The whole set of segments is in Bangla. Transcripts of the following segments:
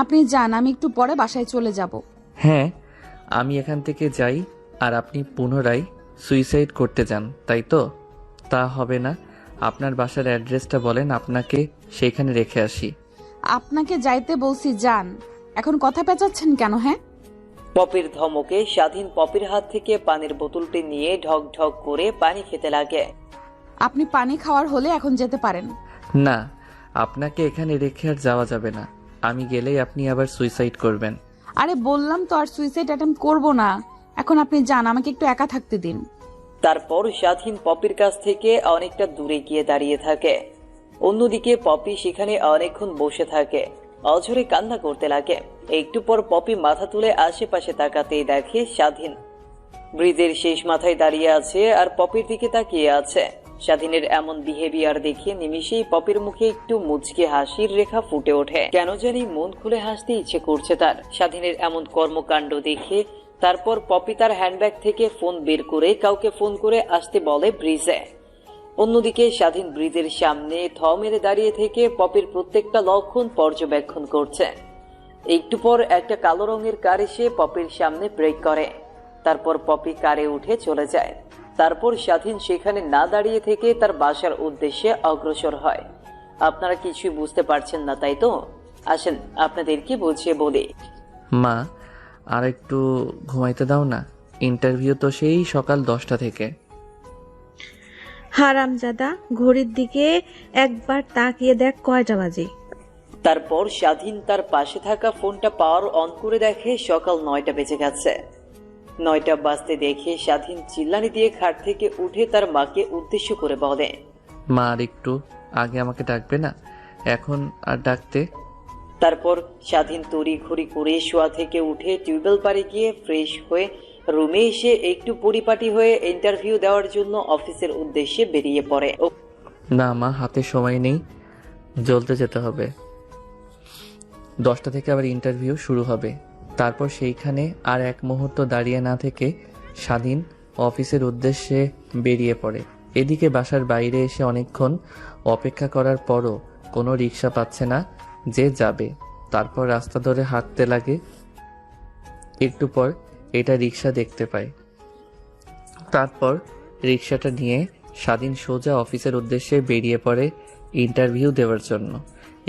আপনি যান, আমি একটু পরে বাসায় চলে যাব। হ্যাঁ, আমি এখান থেকে যাই আর আপনি পুনরায় সুইসাইড করতে যান, তাই তো? তা হবে না। আপনার বাসার অ্যাড্রেসটা বলেন, আপনাকে সেইখানে রেখে আসি। আপনাকে যাইতে বলছি, যান। এখন কথা পেঁচাচ্ছেন কেন? হ্যাঁ, পপির ধমকে স্বাধীন পপির হাত থেকে পানির বোতলটি নিয়ে ঢক ঢক করে পানি খেতে লাগে। আপনি পানি খাওয়ার হলে এখন যেতে পারেন। না, আপনাকে এখানে রেখে আর যাওয়া যাবে না। আমি গেলেই আপনি আবার সুইসাইড করবেন। আরে বললাম তো আর সুইসাইড অ্যাটেম্প্ট করব না। এখন আপনি যান, আমাকে একটু একা থাকতে দিন। তারপর স্বাধীন পপির কাছ থেকে অনেকটা দূরে গিয়ে দাঁড়িয়ে থাকে। অন্যদিকে পপি সেখানে অনেকক্ষণ বসে থাকে, অঝরে কান্না করতে লাগে। একটু পর পপি মাথা তুলে আশেপাশে তাকাতেই দেখে স্বাধীন ব্রিজের শেষ মাথায় দাঁড়িয়ে আছে আর পপির দিকে তাকিয়ে আছে। স্বাধীনের এমন বিহেভিয়ার দেখে নিমিষেই পপির মুখে একটু মুচকি হাসির রেখা ফুটে ওঠে। কেন জানি মন খুলে হাসতে ইচ্ছে করছে তার স্বাধীনের এমন কর্মকাণ্ড দেখে। তারপর পপি তার হ্যান্ডব্যাগ থেকে ফোন বের করে কাউকে ফোন করে আসতে বলে ব্রিজে। অন্যদিকে স্বাধীন ব্রিজের সামনে থ মেরে দাঁড়িয়ে থেকে পপির প্রত্যেকটা লক্ষণ পর্যবেক্ষণ করছে। একটু পর একটা কালো রঙের কার এসে পপির সামনে ব্রেক করে। তারপর পপি কারে উঠে চলে যায়। তারপর স্বাধীন সেখানে না দাঁড়িয়ে থেকে তার বাসার উদ্দেশ্যে অগ্রসর হয়। আপনারা কিছুই বুঝতে পারছেন না, তাই তো? আসেন আপনাদেরকে বুঝিয়ে বলি। মা, আর একটু ঘুমাইতে দাও না। ইন্টারভিউ তো সেই সকাল 10টা থেকে। হারামজাদা, ঘড়ির দিকে একবার তাকিয়ে দেখ কয়টা বাজে। তারপর স্বাধীন তার পাশে থাকা ফোনটা পাওয়ার অন করে দেখে সকাল 9টা বেজে গেছে। 9টা বাজতে দেখে স্বাধীন চিল্লানি দিয়ে খাট থেকে উঠে তার মাকে উদ্দেশ্য করে বলে, মা, আর একটু আগে আমাকে ডাকবে না? এখন আর ডাকতে? তারপর স্বাধীন তড়ি ঘড়ি করে শোয়া থেকে উঠে টিউবওয়েল পাড়ে গিয়ে ফ্রেশ হয়ে রুমে এসে একটু পরিপাটি হয়ে ইন্টারভিউ দেওয়ার জন্য অফিসের উদ্দেশ্যে বেরিয়ে পড়ে। না মা, হাতে সময় নেই, জলদি যেতে হবে। 10টা থেকে আবার ইন্টারভিউ শুরু হবে। তারপর সেইখানে আর এক মুহূর্ত দাঁড়িয়ে না থেকে স্বাধীন অফিসের উদ্দেশ্যে বেরিয়ে পড়ে। এদিকে বাসার বাইরে এসে অনেকক্ষণ অপেক্ষা করার পরও কোনো রিক্সা পাচ্ছে না যে যাবে। তারপর রাস্তা ধরে হাঁটতে লাগে। একটু পর এটা রিক্সা দেখতে পায়। তারপর রিক্সাটা নিয়ে স্বাধীন সোজা অফিসের উদ্দেশ্যে বেরিয়ে পড়ে ইন্টারভিউ দেওয়ার জন্য।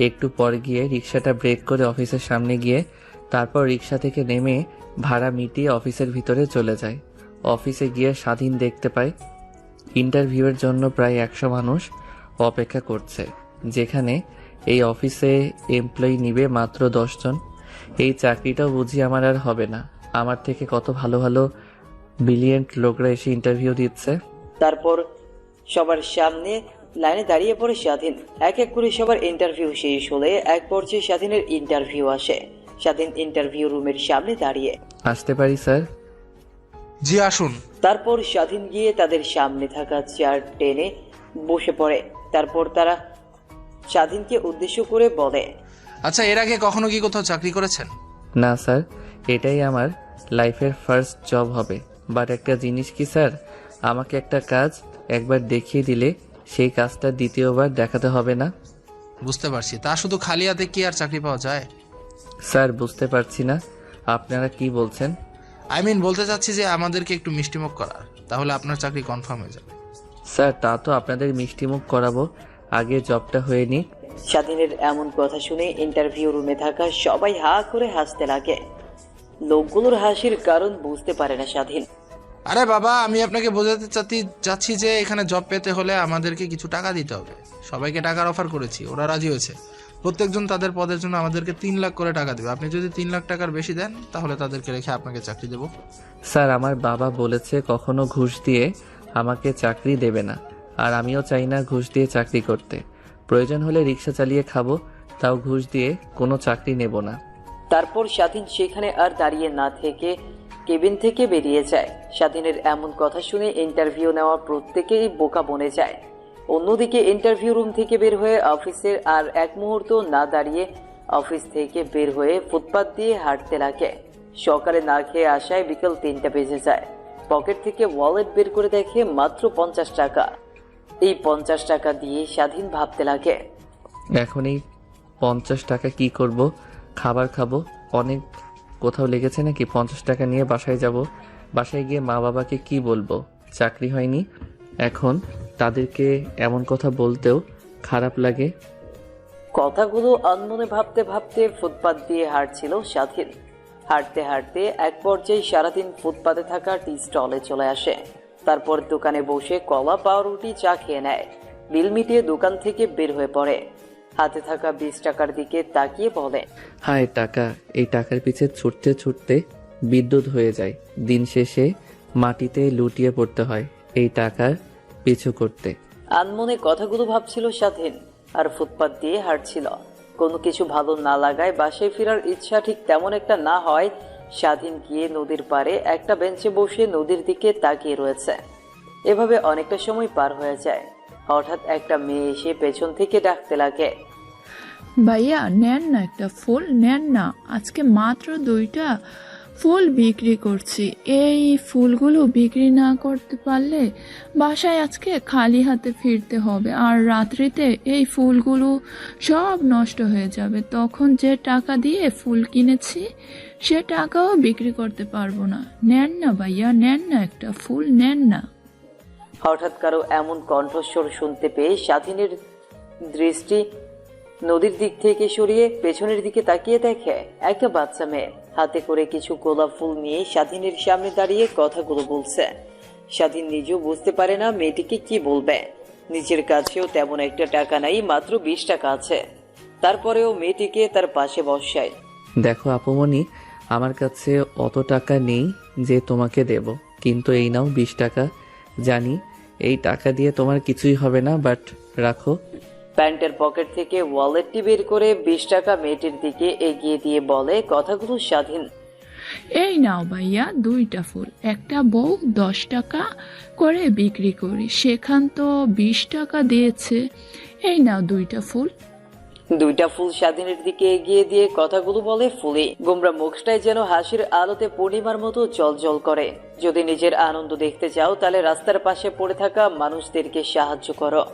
একটু পর গিয়ে রিক্সাটা ব্রেক করে অফিসের সামনে গিয়ে তারপর রিক্সা থেকে নেমে ভাড়া মিটিয়ে অফিসের ভিতরে চলে যায়। অফিসে গিয়ে স্বাধীন দেখতে পায় ইন্টারভিউয়ের জন্য প্রায় 100 মানুষ অপেক্ষা করছে, যেখানে এই অফিসে এমপ্লয়ি নিবে মাত্র 10 জন। এই চাকরিটাও বুঝি আমার আর হবে না। আমার থেকে কত ভালো ভালো ব্রিলিয়েন্ট লোকরা এসে ইন্টারভিউ দিচ্ছে। তারপর সবার সামনে লাইনে দাঁড়িয়ে পড়ে স্বাধীন। এক এক করে সবার ইন্টারভিউ শেষ হলে এক পর্যায়ে স্বাধীনের ইন্টারভিউ আসে। স্বাধীন ইন্টারভিউ রুমের সামনে দাঁড়িয়ে, আসতে পারি স্যার? জি আসুন। তারপর স্বাধীন গিয়ে তাদের সামনে থাকা চেয়ার টেনে বসে পড়ে। তারপর তারা স্বাধীনকে উদ্দেশ্য করে বলে, আচ্ছা, এর আগে কখনো কি কোথাও চাকরি করেছেন? না স্যার, এটাই আমার লাইফের ফার্স্ট জব হবে। বাট একটা জিনিস কি স্যার, আমাকে একটা কাজ একবার দেখিয়ে দিলে সেই কাজটা দ্বিতীয়বার দেখাতে হবে না? বুঝতে পারছি, তা শুধু খালি হাতে কি আর চাকরি পাওয়া যায়? স্যার বুঝতে পারছি না, আপনারা কি বলছেন? বলতে চাচ্ছি যে আমাদেরকে একটু মিষ্টিমুখ করার, তাহলে আপনার চাকরি কনফার্ম হয়ে যাবে। স্যার তা তো আপনাদের মিষ্টিমুখ করাবো, আগে জবটা হয়ে নিক। স্বাধীনের এমন কথা শুনে ইন্টারভিউ রুমে থাকা সবাই হা করে হাসতে লাগে। লোকগুলোর হাসির কারণ বুঝতে পারে না স্বাধীন। আরে বাবা, আমি আপনাকে বোঝাতে চাচ্ছি যে এখানে জব পেতে হলে আমাদেরকে কিছু টাকা দিতে হবে। সবাইকে টাকার অফার করেছি, ওরা রাজি হয়েছে। প্রত্যেকজন তাদের পদের জন্য আমাদেরকে 3 লাখ করে টাকা দেবে। আপনি যদি 3 লাখ টাকার বেশি দেন তাহলে তাদেরকে রেখে আপনাকে চাকরি দেবো। স্যার আমার বাবা বলেছে কখনো ঘুষ দিয়ে আমাকে চাকরি দেবে না, আর আমিও চাই না ঘুষ দিয়ে চাকরি করতে। প্রয়োজন হলে রিক্সা চালিয়ে খাবো, তাও ঘুষ দিয়ে কোনো চাকরি নেব না। তারপর স্বাধীন সেখানে আর দাঁড়িয়ে না থেকে কেবিন থেকে বেরিয়ে যায়। স্বাধীনের এমন কথা শুনে ইন্টারভিউ নেওয়া প্রত্যেকেই বোকা বনে যায়। অন্যদিকে ইন্টারভিউ রুম থেকে বের হয়ে অফিসের আর এক মুহূর্ত না দাঁড়িয়ে অফিস থেকে বের হয়ে ফুটপাত দিয়ে হাঁটতে লাগে। সকালে না খেয়ে আসায় বিকেল 3টা বেজে যায়। পকেট থেকে ওয়ালেট বের করে দেখে মাত্র 50 টাকা। এই 50 টাকা দিয়ে স্বাধীন ভাবতে লাগে, এখন এই 50 টাকা কি করব? খাবার খাবো। অনেক কোথাও লেগেছে নাকি? 50 টাকা নিয়ে বাসায় যাব। বাসায় গিয়ে মা বাবাকে কি বলবো? চাকরি হয়নি। এখন তাদেরকে এমন কথা বলতেও খারাপ লাগে। কথাগুলো আনমনে ভাবতে ভাবতে ফুটপাত দিয়ে হাঁটছিল স্বাধীন। হাঁটতে হাঁটতে এক পর্যায়ে সারাদিন ফুটপাতে থাকা টি স্টলে চলে আসে। তারপর দোকানে বসে কলা পাউরুটি চা খেয়ে নেয়। বিল মিটিয়ে দোকান থেকে বের হয়ে পড়ে। হাতে থাকা 20 টাকার দিকে তাকিয়ে বলে, হায় টাকা! এই টাকার পিছে ছুটতে ছুটতে বিদ্যুৎ হয়ে যায়। দিন শেষে মাটিতে লুটিয়ে পড়তে হয় এই টাকার পিছু করতে। আনমনে কথাগুলো ভাবছিল স্বাধীন আর ফুটপাত দিয়ে হাঁটছিল। কোনো কিছু ভালো না লাগায় বাসায় ফেরার ইচ্ছা ঠিক তেমন একটা না হয় স্বাধীন গিয়ে নদীর পাড়ে একটা বেঞ্চে বসে নদীর দিকে তাকিয়ে রয়েছে। এভাবে অনেকটা সময় পার হয়ে যায়। হঠাৎ একটা মেয়ে এসে পেছন থেকে ডাকতে লাগে, ভাইয়া নেন না, একটা ফুল নেন না, আজকে মাত্র 2টা ফুল বিক্রি করছি। এই ফুলগুলো বিক্রি না করতে পারলে বাসায় আজকে খালি হাতে ফিরতে হবে, আর রাত্রিতে এই ফুলগুলো সব নষ্ট হয়ে যাবে। তখন যে টাকা দিয়ে ফুল কিনেছি সে টাকাও বিক্রি করতে পারবো না। নেন না ভাইয়া, নেন না, একটা ফুল নেন না। হঠাৎ কারো এমন কণ্ঠস্বর শুনতে পেয়ে স্বাধীনের দৃষ্টি নদীর দিক থেকে সরিয়ে পেছনের দিকে তাকিয়ে দেখে একটা বাচ্চা মেয়ে হাতে করে কিছু গোলাপ ফুল নিয়ে স্বাধীনের সামনে দাঁড়িয়ে কথাগুলো বলছে। স্বাধীন নিজেও বুঝতে পারে না মেয়েটিকে কি বলবে। নিজের কাছেও তেমন একটা টাকা নাই, মাত্র 20 টাকা আছে। তারপরেও মেয়েটিকে তার পাশে বসায়। দেখো আপুমনি, আমার কাছে অত টাকা নেই যে তোমাকে দেব, কিন্তু এই নাও 20 টাকা। জানি এই টাকা দিয়ে তোমার কিছুই হবে না, বাট রাখো। প্যান্টের পকেট থেকে ওয়ালেটটি বের করে 20 টাকা মেয়েটির দিকে এগিয়ে দিয়ে বলে কথাগুলো স্বাধীন। এই নাও ভাইয়া 2টা ফুল, একটা বউ 10 টাকা করে বিক্রি করি, সেখান তো 20 টাকা দিয়েছে। এই নাও 2টা ফুল। 2টা ফুল স্বাধীনের দিকে এগিয়ে দিয়ে কথাগুলো বলে ফুলি। গোমরা মুখটায় যেন হাসির আলোতে পূর্ণিমার মতো জলজল করে। যদি নিজের আনন্দ দেখতে চাও তাহলে রাস্তার পাশে পড়ে থাকা মানুষদেরকে সাহায্য করো।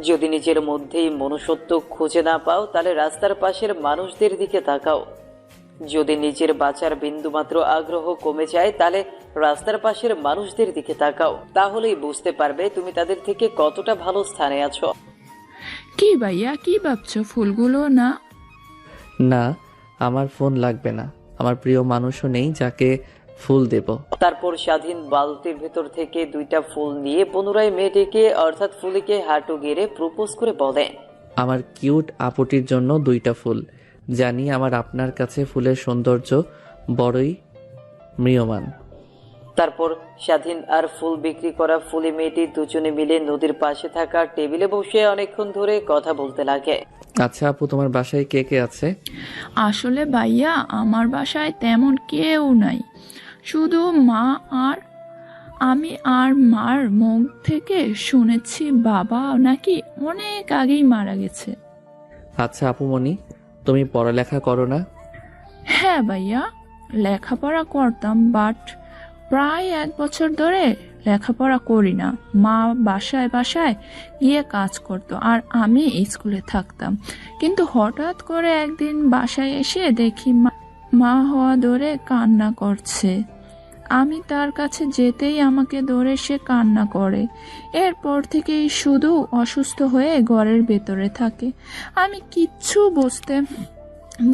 যদি নিজের মধ্যেই মনুষ্যত্ব খুঁজে না পাও তাহলে রাস্তার পাশের মানুষদের দিকে তাকাও। যদি নিজের বাঁচার বিন্দুমাত্র আগ্রহ কমে যায় তাহলে রাস্তার পাশের মানুষদের দিকে তাকাও। তাহলেই বুঝতে পারবে তুমি তাদের থেকে কতটা ভালো স্থানে আছো। কি ভাইয়া, কি ভাবছো? ফুলগুলো না? না, আমার ফোন লাগবে না। আমার প্রিয় মানুষও নেই যাকে ফুল দেব। তারপর স্বাধীন বালতির ভেতর থেকে 2টা ফুল নিয়ে পুনরায় মেয়েটিকে অর্থাৎ ফুলিকে হাঁটু গেড়ে প্রপোজ করে বলে, আমার কিউট আপুটির জন্য 2টা ফুল। জানি আমার আপনার কাছে ফুলের সৌন্দর্য বড়ই ম্রিয়মান। তারপর স্বাধীন আর ফুল বিক্রি করা ফুলি মেয়েটি দুজনে মিলে নদীর পাশে থাকা টেবিলে বসে অনেকক্ষণ ধরে কথা বলতে লাগে। আচ্ছা আপু, তোমার বাসায় কে কে আছে? আসলে ভাইয়া আমার বাসায় তেমন কেউ নাই, শুধু মা আর আমি। আর মার মুখ থেকে শুনেছি বাবা নাকি অনেক আগেই মারা গেছে। আচ্ছা আপুমনি, তুমি পড়ালেখা করো না? হ্যাঁ ভাইয়া, লেখাপড়া করতাম, বাট প্রায় 1 বছর ধরে লেখাপড়া করি না। মা বাসায় বাসায় গিয়ে কাজ করতো আর আমি স্কুলে থাকতাম। কিন্তু হঠাৎ করে একদিন বাসায় এসে দেখি মা হওয়া ধরে কান্না করছে। আমি তার কাছে যেতেই আমাকে ধরে সে কান্না করে। এরপর থেকেই শুধু অসুস্থ হয়ে ঘরের ভেতরে থাকে। আমি কিচ্ছু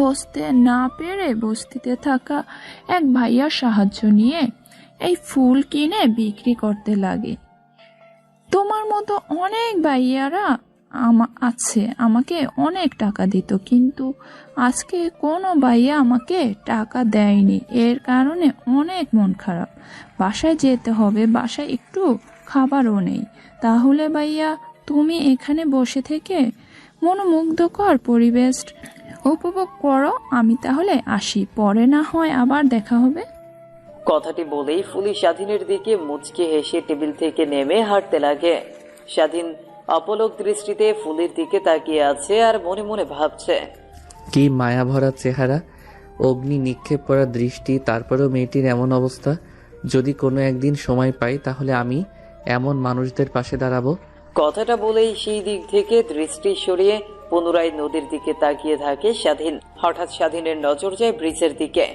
বসতে না পেরে বস্তিতে থাকা এক ভাইয়ার সাহায্য নিয়ে এই ফুল কিনে বিক্রি করতে লাগে। তোমার মতো অনেক ভাইয়ারা আছে, আমাকে অনেক টাকা দিত, কিন্তু আজকে কোনো ভাইয়া আমাকে টাকা দেয়নি। এর কারণে অনেক মন খারাপ। বাসায় যেতে হবে, বাসায় একটু খাবারও নেই। তাহলে ভাইয়া তুমি এখানে বসে থেকে মনোমুগ্ধকর পরিবেশ উপভোগ করো, আমি তাহলে আসি, পরে না হয় আবার দেখা হবে। কথাটি বলেই ফুলি স্বাধীনের দিকে মুচকি হেসে টেবিল থেকে নেমে হাঁটতে লাগে। স্বাধীন অপলক দৃষ্টিতে ফুলের দিকে তাকিয়ে আছে আর মনে মনে ভাবছে, কি মায়া ভরা চেহারা, অগ্নি নিক্ষেপ করা দৃষ্টি, তারপরেও মেয়েটির এমন অবস্থা। যদি কোনো একদিন সময় পাই তাহলে আমি এমন মানুষদের পাশে দাঁড়াবো। কথাটা বলেই সেই দিক থেকে দৃষ্টি সরিয়ে পুনরায় নদীর দিকে তাকিয়ে থাকে স্বাধীন। হঠাৎ স্বাধীনের নজর যায় ব্রিজের দিকে।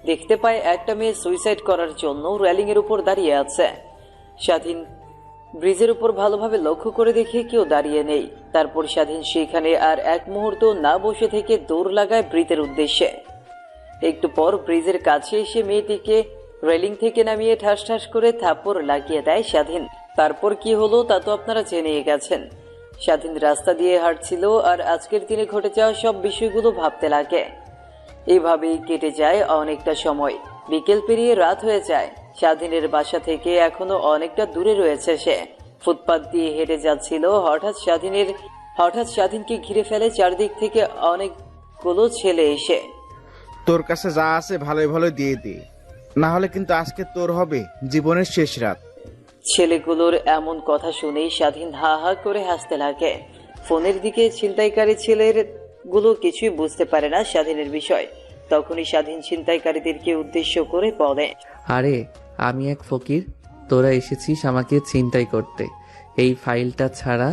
দেখতে পায় একটা মেয়ে সুইসাইড করার জন্য রেলিং এর উপর দাঁড়িয়ে আছে। স্বাধীন ব্রিজের উপর ভালোভাবে লক্ষ্য করে দেখে কেউ দাঁড়িয়ে নেই। তারপর স্বাধীন সেখানে আর এক মুহূর্ত না বসে থেকে দৌড় লাগায় ব্রিজের উদ্দেশ্যে। একটু পর ব্রিজের কাছে এসে মেয়েটিকে রেলিং থেকে নামিয়ে ঠাস ঠাস করে থাপ্পড় লাগিয়ে দেয় স্বাধীন। তারপর কি হলো তা তো আপনারা জেনেই গেছেন। স্বাধীন রাস্তা দিয়ে হাঁটছিল আর আজকের দিনে ঘটে যাওয়া সব বিষয়গুলো ভাবতে লাগে। এইভাবেই কেটে যায় অনেকটা সময়। বিকেল পেরিয়ে রাত হয়ে যায়। স্বাধীনের বাসা থেকে এখনো অনেকটা দূরে রয়েছে সে। ফুটপাত দিয়ে হেঁটে যাচ্ছিল। হঠাৎ স্বাধীনকে ঘিরে ফেলে চারদিক থেকে অনেকগুলো ছেলে এসে। তোর কাছে যা আছে ভালোই ভালো দিয়ে দে, না হলে কিন্তু আজকে তোর হবে জীবনের শেষ রাত। ছেলেগুলোর এমন কথা শুনেই স্বাধীন হা হা করে হাসতে লাগে। ফোনের দিকে ছিনতাইকারী ছেলের গুলো কিছুই বুঝতে পারে না স্বাধীনের বিষয়। তখনই স্বাধীন ছিনতাইকারীদেরকে উদ্দেশ্য করে বলে, আরে আমি এক ফকির, তোরা এসেছিস আমাকে ছিনতাই করতে। এই ফাইলটা ছাড়া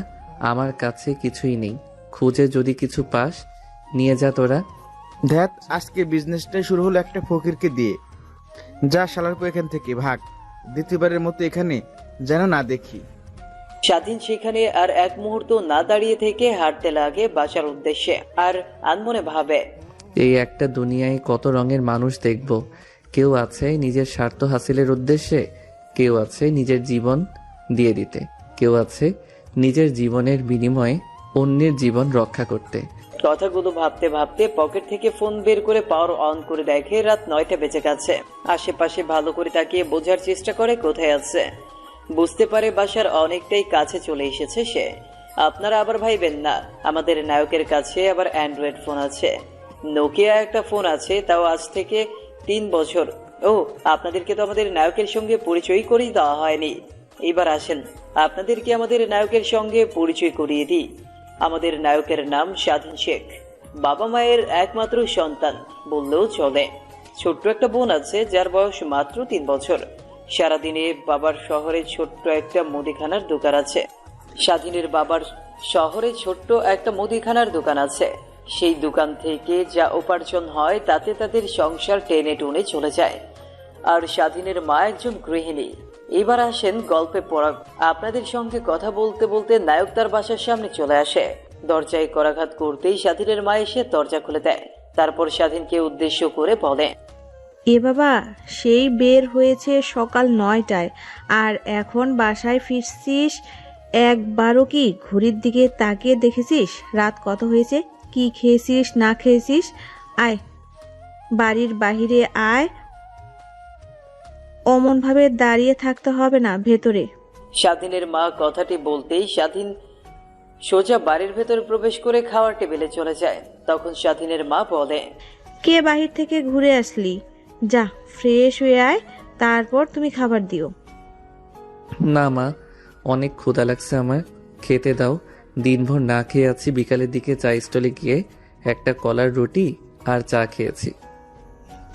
আমার কাছে কিছুই নেই, খুঁজে যদি কিছু পাস নিয়ে যা তোরা। ধ্যাত, আজকে বিজনেসটাই শুরু হলো একটা ফকিরকে দিয়ে। যা শালার পর এখান থেকে ভাগ, দ্বিতীয়বারের মতো এখানে যেন না দেখি। স্বাধীন সেখানে আর এক মুহূর্ত না দাঁড়িয়ে থেকে হাঁটতে লাগে বাসার উদ্দেশ্যে। আর আনমনে ভাবে, এই একটা দুনিয়ায় কত রঙের মানুষ দেখব। কেউ আছে নিজের স্বার্থ হাসিলের উদ্দেশ্যে, কেউ আছে নিজের জীবন দিয়ে দিতে, কেউ আছে নিজের জীবনের বিনিময়ে অন্যের জীবন রক্ষা করতে। কথাগুলো ভাবতে ভাবতে পকেট থেকে ফোন বের করে পাওয়ার অন করে দেখে রাত 9টা বেজে গেছে। আশেপাশে ভালো করে তাকিয়ে বোঝার চেষ্টা করে কোথায় আছে। বুঝতে পারে বাসার অনেকটাই কাছে চলে এসেছে সে। আপনারা আবার ভাইবেন না, আমাদের নায়কের কাছে আবার অ্যান্ড্রয়েড ফোন আছে। নোকিয়া একটা ফোন আছে, তাও আজ থেকে 3 বছর। ও, আপনাদেরকে তো আমাদের নায়কের সঙ্গে পরিচয় করিয়ে দেওয়া হয়নি। এবার আসেন, আপনাদেরকে আমাদের নায়কের সঙ্গে পরিচয় করিয়ে দিই। আমাদের নায়কের নাম স্বাধীন শেখ। বাবা মায়ের একমাত্র সন্তান বললেও চলে। ছোট্ট একটা বোন আছে যার বয়স মাত্র 3 বছর। সারাদিনে বাবার শহরে ছোট্ট একটা মুদিখানার দোকান আছে। স্বাধীনের বাবার শহরে ছোট্ট একটা মুদিখানার দোকান আছে। সেই দোকান থেকে যা উপার্জন হয় তাতে তাদের সংসার টেনে টুনে চলে যায়। আর স্বাধীনের মা একজন গৃহিণী। এবার আসেন গল্পে পড়া। আপনাদের সঙ্গে কথা বলতে বলতে নায়ক তার বাসার সামনে চলে আসে। দরজায় করাঘাত করতেই স্বাধীনের মা এসে দরজা খুলে দেয়। তারপর স্বাধীনকে উদ্দেশ্য করে বলে, এ বাবা, সেই বের হয়েছে সকাল 9টায় আর এখন বাসায় ফিরছিস। একবারও কি ঘড়ির দিকে তাকিয়ে দেখেছিস রাত কত হয়েছে? কি খেয়েছিস না খেয়েছিস? আয়, বাড়ির বাহিরে আয়। অমন ভাবে দাঁড়িয়ে থাকতে হবে না, ভেতরে। স্বাধীনের মা কথাটি বলতেই স্বাধীন সোজা বাড়ির ভেতরে প্রবেশ করে খাওয়ার টেবিলে চলে যায়। তখন স্বাধীনের মা বলে, কে বাহির থেকে ঘুরে আসলি? যা ফ্রেশ হয়ে আয়, তারপর তুমি খাবার দিও। না মা, অনেক ক্ষুধা লাগছে আমার, খেতে দাও। দিনভর না খেয়ে আছি, বিকালের দিকে চা স্টলে গিয়ে একটা কলার রুটি আর চা খেয়েছি।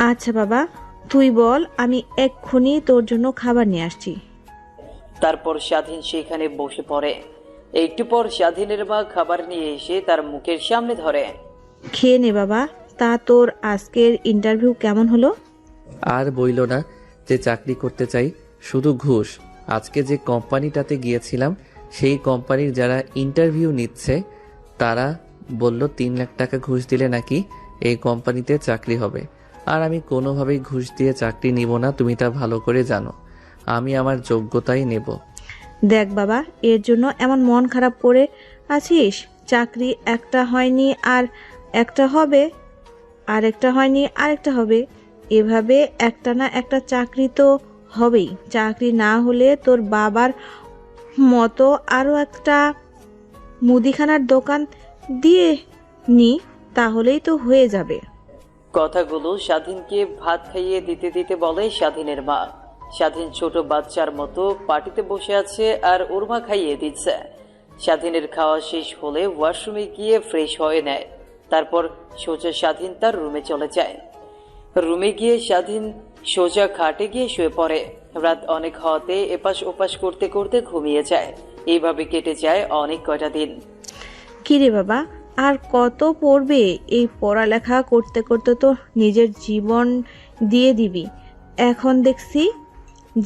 আচ্ছা বাবা, তুই বল, আমি এক্ষুনি তোর জন্য খাবার নিয়ে আসছি। তারপর স্বাধীন সেখানে বসে পড়ে। একটু পর স্বাধীনের মা খাবার নিয়ে এসে তার মুখের সামনে ধরে। খেয়ে নে বাবা। তা তোর আজকের ইন্টারভিউ কেমন হলো? আর বইল না, যে চাকরি করতে চাই শুধু ঘুষ। আজকে যে কোম্পানিটাতে গিয়েছিলাম, সেই কোম্পানির যারা ইন্টারভিউ নিচ্ছে তারা বলল 3 লাখ টাকা ঘুষ দিলে নাকি এই কোম্পানিতে চাকরি হবে। আর আমি কোনোভাবেই ঘুষ দিয়ে চাকরি নিব না, তুমি তা ভালো করে জানো। আমি আমার যোগ্যতাই নেব। দেখ বাবা, এর জন্য এমন মন খারাপ করে আছিস? চাকরি একটা হয়নি আর একটা হবে, আর একটা হয়নি আরেকটা হবে, এভাবে একটা না একটা চাকরি তো হবেই। চাকরি না হলে তোর বাবার মতো আরো একটা মুদিখানার দোকান দিয়ে নি, তাহলেই তো হয়ে যাবে। কথাগুলো স্বাধীনকে ভাত খাইয়ে দিতে দিতে বলে স্বাধীনের মা। স্বাধীন ছোট বাচ্চার মতো পার্টিতে বসে আছে আর ওর মা খাইয়ে দিচ্ছে। স্বাধীনের খাওয়া শেষ হলে ওয়াশরুমে গিয়ে ফ্রেশ হয়ে নেয়। তারপর সোজা স্বাধীন তার রুমে চলে যায়। রুমে গিয়ে স্বাধীন সোজা খাটে গিয়ে শুয়ে পড়ে। রাত অনেক হওয়াতে এপাশ ওপাশ করতে করতে ঘুমিয়ে যায়। এইভাবে কেটে যায় অনেক কয়টা দিন। কিরে বাবা, আর কত পড়বে? এই পড়ালেখা করতে করতে তো নিজের জীবন দিয়ে দিবি। এখন দেখছি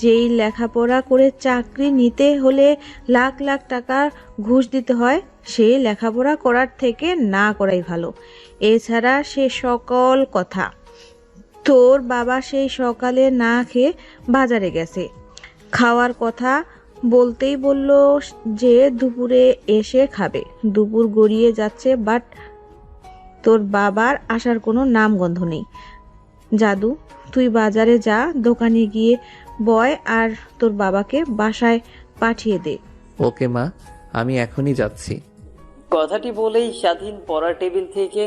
যেই লেখাপড়া করে চাকরি নিতে হলে লাখ লাখ টাকা ঘুষ দিতে হয়, সেই লেখাপড়া করার থেকে না করাই ভালো। এছাড়া সে সকল কথা, তোর বাবা সেই সকালে না খেয়ে বাজারে গেছে, খাওয়ার কথা বলতেই বলল যে দুপুরে এসে খাবে। দুপুর গড়িয়ে যাচ্ছে, বাট তোর বাবার আসার কোনো নামগন্ধ নেই। জাদু, তুই বাজারে যা, দোকানে গিয়ে বয় আর তোর বাবাকে বাসায় পাঠিয়ে দে। ওকে মা, আমি এখনই যাচ্ছি। কথাটি বলেই স্বাধীন পড়ার টেবিল থেকে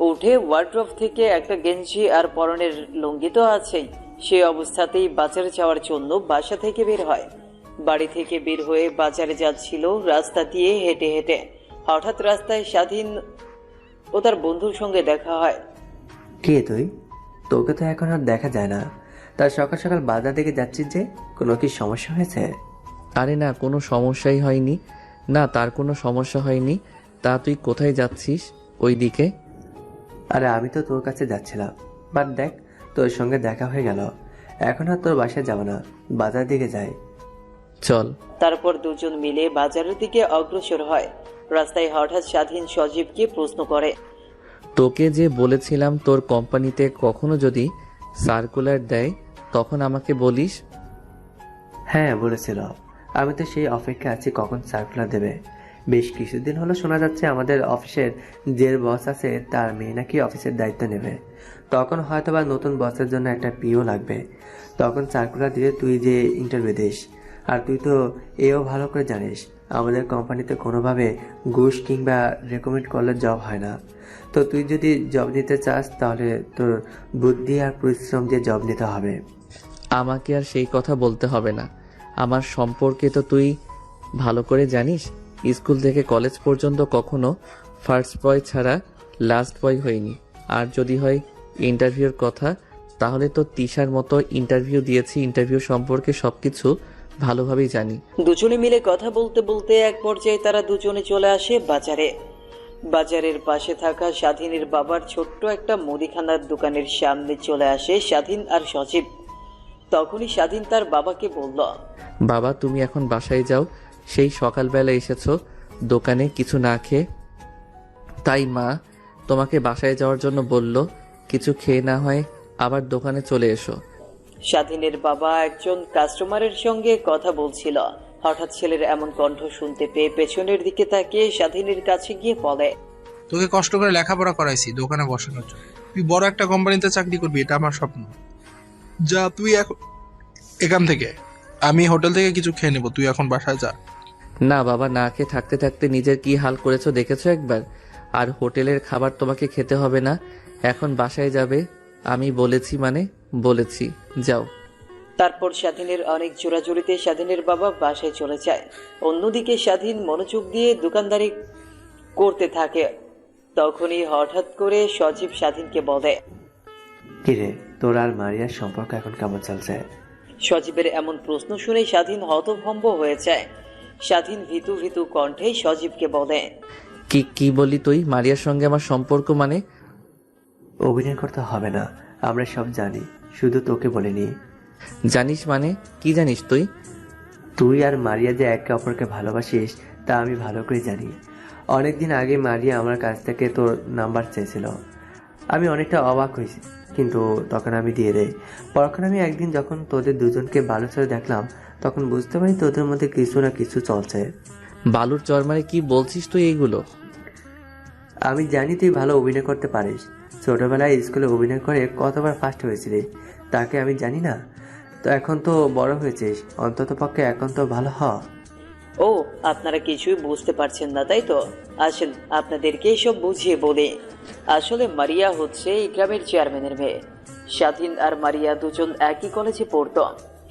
উঠে ওয়ার্ড্রোব থেকে একটা গেঞ্জি আর পরনের লুঙ্গি তো আছেই, সে অবস্থাতেই বাজারে যাওয়ার জন্য বাসা থেকে বের হয়। বাড়ি থেকে বের হয়ে বাজারে যাচ্ছিল রাস্তা দিয়ে হেঁটে হেঁটে। হঠাৎ রাস্তায় স্বাধীন ও তার বন্ধুর সঙ্গে দেখা হয়। কে তুই? তোকে তো এখন আর দেখা যায় না। তার সকাল সকাল বাজার দিকে যাচ্ছিস যে, কোনো কি সমস্যা হয়েছে? আরে না, কোনো সমস্যাই হয়নি। না, তার কোনো সমস্যা হয়নি। তা তুই কোথায় যাচ্ছিস? ওই দিকে? আরে আমি তো তোর কাছে যাচ্ছিলাম, বাট দেখ তোর সঙ্গে দেখা হয়ে গেল। এখন আর তোর বাসায় যাব না, বাজার দিকে যাই। চল। তারপর দুজন মিলে বাজারের দিকে অগ্রসর হয়। রাস্তায় হঠাৎ স্বাধীন সজীবকে প্রশ্ন করে, তোকে যে বলেছিলাম তোর কোম্পানিতে কখনো যদি সার্কুলার দেয় তখন আমাকে বলিস। হ্যাঁ বলেছিল, আমি তো সেই অপেক্ষা আছি কখন সার্কুলার দেবে। বেশ কিছুদিন হলো শোনা যাচ্ছে আমাদের অফিসের যে বস আছে তার মেয়ে নাকি অফিসের দায়িত্ব নেবে। তখন হয়তোবা নতুন বসের জন্য একটা পিও লাগবে। তখন সার্কুলার দিলে তুই যে ইন্টারভিউ দিস। আর তুই তো এও ভালো করে জানিস আমাদের কোম্পানিতে কোনোভাবে ঘুষ কিংবা রেকমেন্ড করলে জব হয় না। তো তুই যদি জব নিতে চাস তাহলে তোর বুদ্ধি আর পরিশ্রম দিয়ে জব নিতে হবে। আমাকে আর সেই কথা বলতে হবে না। আমার সম্পর্কে তো তুই ভালো করে জানিস। স্কুল থেকে কলেজ পর্যন্ত কখনো ফার্স্ট বয় ছাড়া লাস্ট বয় হয়নি। আর যদি হয় ইন্টারভিউর কথা, তাহলে তো তিশার মতো ইন্টারভিউ দিয়েছি। ইন্টারভিউ সম্পর্কে সবকিছু ভালোভাবেই জানি। দুজনে মিলে কথা বলতে বলতে এক পর্যায়ে তারা দুজনে চলে আসে বাজারে। বাজারের পাশে থাকা স্বাধীনের বাবার ছোট্ট একটা মুদিখানার দোকানের সামনে চলে আসে স্বাধীন আর সজীব। তখনই স্বাধীন তার বাবাকে বলল, বাবা, তুমি এখন বাসায় যাও। সেই সকালবেলা এসেছো দোকানে কিছু না খেয়ে, তাই মা তোমাকে বাসায় যাওয়ার জন্য বলল। কিছু খেয়ে না হয় আবার দোকানে চলে এসো। স্বাধীনের বাবা একজন কাস্টমারের সঙ্গে কথা বলছিল। হঠাৎ ছেলের এমন কণ্ঠ শুনতে পেয়ে পেছনের দিকে তাকিয়ে স্বাধীনের কাছে গিয়ে বলে, তোকে কষ্ট করে লেখাপড়া করাইছি দোকানে বসানোর জন্য। তুই বড় একটা কোম্পানিতে চাকরি করবি, এটা আমার স্বপ্ন। যা তুই এখন এখান থেকে। আমি হোটেল থেকে কিছু খেয়ে নেবো, তুই এখন বাসায় যা। না বাবা, না খেয়ে থাকতে থাকতে নিজের কি হাল করেছো দেখেছো একবার? আর হোটেলের খাবার তোমাকে খেতে হবে না, এখন বাসায় যাবে। আমি বলেছি মানে বলেছি, যাও। তারপর স্বাধীনের অনেক জোরাজুরিতে স্বাধীনের বাবা বাসায় চলে যায়। অন্যদিকে স্বাধীন মনোযোগ দিয়ে দোকানদারি করতে থাকে। তখনই হঠাৎ করে সজীব স্বাধীনকে বলে, কিরে, তোর আর মারিয়ার সম্পর্ক এখন কেমন চলছে? সজীবের এমন প্রশ্ন শুনে স্বাধীন হতভম্ব হয়ে যায়। স্বাধীন ভীতু ভীতু কণ্ঠে সজীবকে বলে, কি কি বলি তুই? মারিয়ার সঙ্গে আমার সম্পর্ক মানে? অভিনয় করতে হবে না, আমরা সব জানি, শুধু তোকে বলিনি। জানিস মানে? কি জানিস তুই? তুই আর মারিয়া যে একে অপরকে ভালোবাসিস তা আমি ভালো করে জানি। অনেকদিন আগে মারিয়া আমার কাছ থেকে তোর নাম্বার চেয়েছিল। আমি অনেকটা অবাক হয়েছি, কিন্তু তখন আমি দিয়ে দেই। পরক্ষণ আমি একদিন যখন তোদের দুজনকে ভালো চলে দেখলাম তখন বুঝতে পারি তোদের মধ্যে কিছু না কিছু চলছে। বালুর চর মানে কি বলছিস তুই এইগুলো? আমি জানি তুই ভালো অভিনয় করতে পারিস। ছোটবেলায় স্কুলে অভিনয় করে কতবার ফার্স্ট হয়েছিলি তাকে আমি জানি না? তো এখন তো বড় হয়েছিস, অন্তত পক্ষে এখন তো ভালো হ। ও, আপনারা কিছুই বুঝতে পারছেন না তাই তো? আসেন আপনাদেরকে এসব বুঝিয়ে বলি। আসলে মারিয়া হচ্ছে এই গ্রামের চেয়ারম্যানের মেয়ে। স্বাধীন আর মারিয়া দুজন একই কলেজে পড়তো।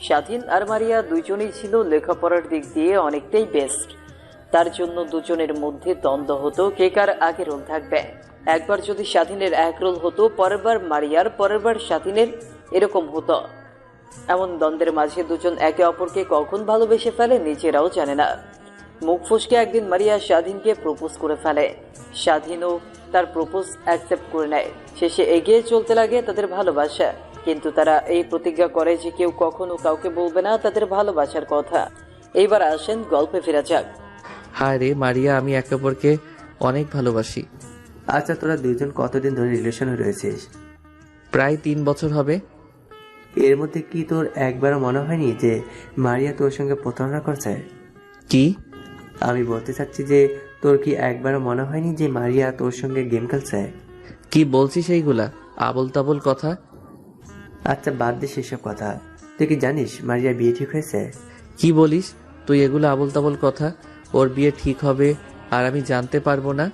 স্বাধীন আর মারিয়া দুজনেই ছিল লেখাপড়ার দিক দিয়ে অনেকটাই বেস্ট। তার জন্য দুজনের মধ্যে দ্বন্দ্ব হতো কে কার আগে রোল থাকবে। একবার যদি স্বাধীনের এক রোল হতো, পরের বার মারিয়ার, পরের বার স্বাধীনের, এরকম হতো। এমন দ্বন্দ্বের মাঝে দুজন একে অপরকে কখন ভালোবেসে ফেলে নিজেরাও জানে না। মুখ ফসকে একদিন মারিয়া স্বাধীনকে প্রপোজ করে ফেলে। স্বাধীনও তার প্রপোজ অ্যাকসেপ্ট করে নেয়। শেষে এগিয়ে চলতে লাগে তাদের ভালোবাসা, কিন্তু তারা এই প্রতিজ্ঞা করে যে কেউ কখনো কাউকে বলবে না তাদের ভালোবাসার কথা। এইবার আসেন গল্পে ফেরা যাক। হায় রে মারিয়া, আমি একে অপরকে অনেক ভালোবাসি। আচ্ছা, তোরা দুইজন কতদিন ধরে রিলেশনে রয়েছিস? প্রায় 3 বছর হবে। এর মধ্যে কি তোর একবারও মনে হয়নি যে মারিয়া তোর সঙ্গে প্রতারণা করছে? কি? আমি বলতে চাচ্ছি যে তোর কি একবারও মনে হয়নি যে মারিয়া তোর সঙ্গে গেম খেলছে? কি বলছিস এইগুলা আবল তাবল কথা? আচ্ছা, বাদ দে সেসব কথা। তুই কি জানিস মারিয়া বিয়ে ঠিক হয়েছে? কি বলিস তুই এগুলো আবল তাবল কথা? ওর বিয়ে ঠিক হবে আর আমি জানতে পারবো না?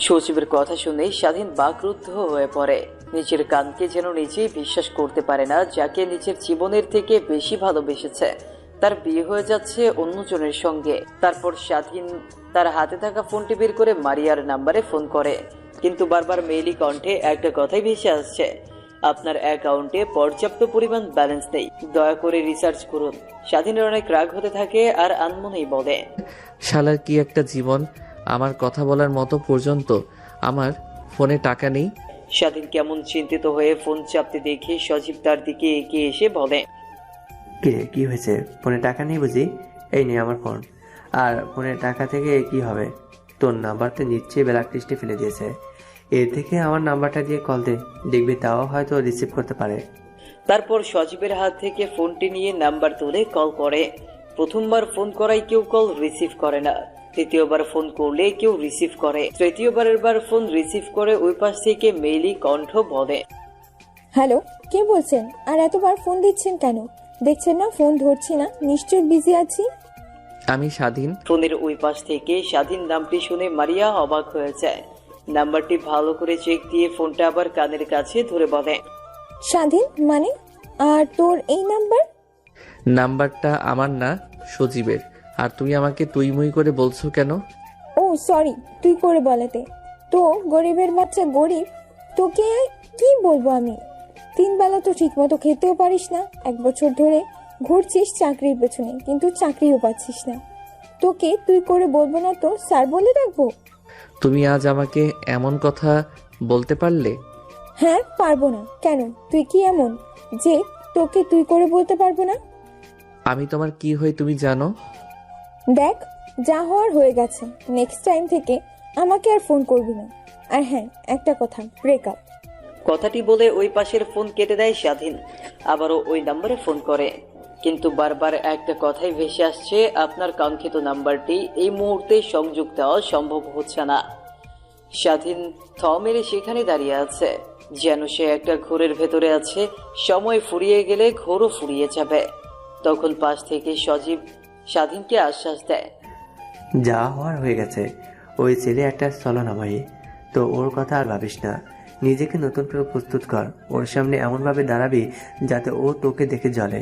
সচিবের কথা শুনে স্বাধীন বাকরুদ্ধ হয়ে পড়ে। নিজের কানকে যেন নিজেই বিশ্বাস করতে পারে না। যাকে নিজের জীবনের থেকে বেশি ভালোবেসেছে তার বিয়ে হয়ে যাচ্ছে অন্যজনের সঙ্গে। তারপর স্বাধীন তার হাতে থাকা ফোনটি বের করে মারিয়ার নাম্বারে ফোন করে, কিন্তু বারবার মেইলি কণ্ঠে একটা কথাই ভেসে আসছে, আপনার অ্যাকাউন্টে পর্যাপ্ত পরিমাণ ব্যালেন্স নেই, দয়া করে রিসার্চ করুন। স্বাধীনের অনেক রাগ হতে থাকে আর আনমনেই বলে, শালার কি একটা জীবন, আমার কথা বলার মতো পর্যন্ত আমার ফোনে টাকা নেই। স্বাধীন কেমন চিন্তিত হয়ে ফোন চাপতে দেখে সজীব তার দিকে এগিয়ে এসে বলে, কিরে, কি হয়েছে? ফোনে টাকা নেই বুঝি? এই নে আমার ফোন। আর ফোনের টাকা থেকে কি হবে? তোর নাম্বারটা নিশ্চয়ই ব্ল্যাক লিস্টে ফেলে দিয়েছে। এর থেকে আমার নাম্বারটা দিয়ে কল দে, দেখবি তাও হয়তো রিসিভ করতে পারে। তারপর সজীবের হাত থেকে ফোনটি নিয়ে নাম্বার তুলে কল করে। প্রথমবার ফোন করায় কেউ কল রিসিভ করে না, দ্বিতীয়বার ফোন করলে কেউ রিসিভ করে, তৃতীয়বারের বার ফোন রিসিভ করে ওই পাশ থেকে মেইলি কণ্ঠ বলে, হ্যালো, কে বলছেন? আর এতবার ফোন দিচ্ছেন কেন? দেখছেন না ফোন ধরছি না, নিশ্চয়ই বিজি আছি। আমি স্বাধীন। ফোনের ওই পাশ থেকে স্বাধীন নামটি শুনে মারিয়া অবাক হয়ে যায়। নাম্বারটি ভালো করে চেক দিয়ে ফোনটা আবার কানের কাছে ধরে বলে, স্বাধীন মানে? আর তোর এই নাম্বার? নাম্বারটা আমার না, সজীবের। আর তুমি আমাকে তুই মুই করে বলছো কেন? ও সরি, তুই করে বলেতে। তো গরিবের বাচ্চা গরিব, তোকে কি বলবো আমি? 3 বেলা তো ঠিক মতো খেতেও পারিস না, 1 বছর ধরে ঘুরছিস চাকরির পেছনে, কিন্তু চাকরিও পাচ্ছিস না। তোকে তুই করে বলবো না তো স্যার বলে রাখবো? তুমি আজ আমাকে এমন কথা বলতে পারলে? হ্যাঁ, পারবো না কেন? তুই কি এমন যে তোকে তুই করে বলতে পারবো না? আমি তোমার কি হই তুমি জানো? দেখ, যা হওয়ার হয়ে গেছে। নেক্সট টাইম থেকে আমাকে আর ফোন করবি না। আর হ্যাঁ, একটা কথা, ব্রেকআপ। কথাটি বলে ওই পাশের ফোন কেটে দেয় স্বাধীন। আবারও ওই নম্বরে ফোন করে, কিন্তু বারবার একটা কথাই ভেসে আসছে, আপনার কাঙ্ক্ষিত নাম্বারটি এই মুহূর্তে সংযোগ দেওয়া সম্ভব হচ্ছে না। স্বাধীন থ মেরে সেখানে দাঁড়িয়ে আছে, যেন সে একটা ঘোরের ভেতরে আছে। সময় ফুরিয়ে গেলে ঘোরও ফুরিয়ে যাবে। তখন পাশ থেকে সজীব স্বাধীনকে আশ্বাস দেয়, যা হওয়ার হয়ে গেছে। ওই ছেলে একটা ছলনাময়ী, তো ওর কথা আর ভাবিস না। নিজেকে নতুন করে প্রস্তুত কর। ওর সামনে এমনভাবে দাঁড়াবি যাতে ও তোকে দেখে জ্বলে,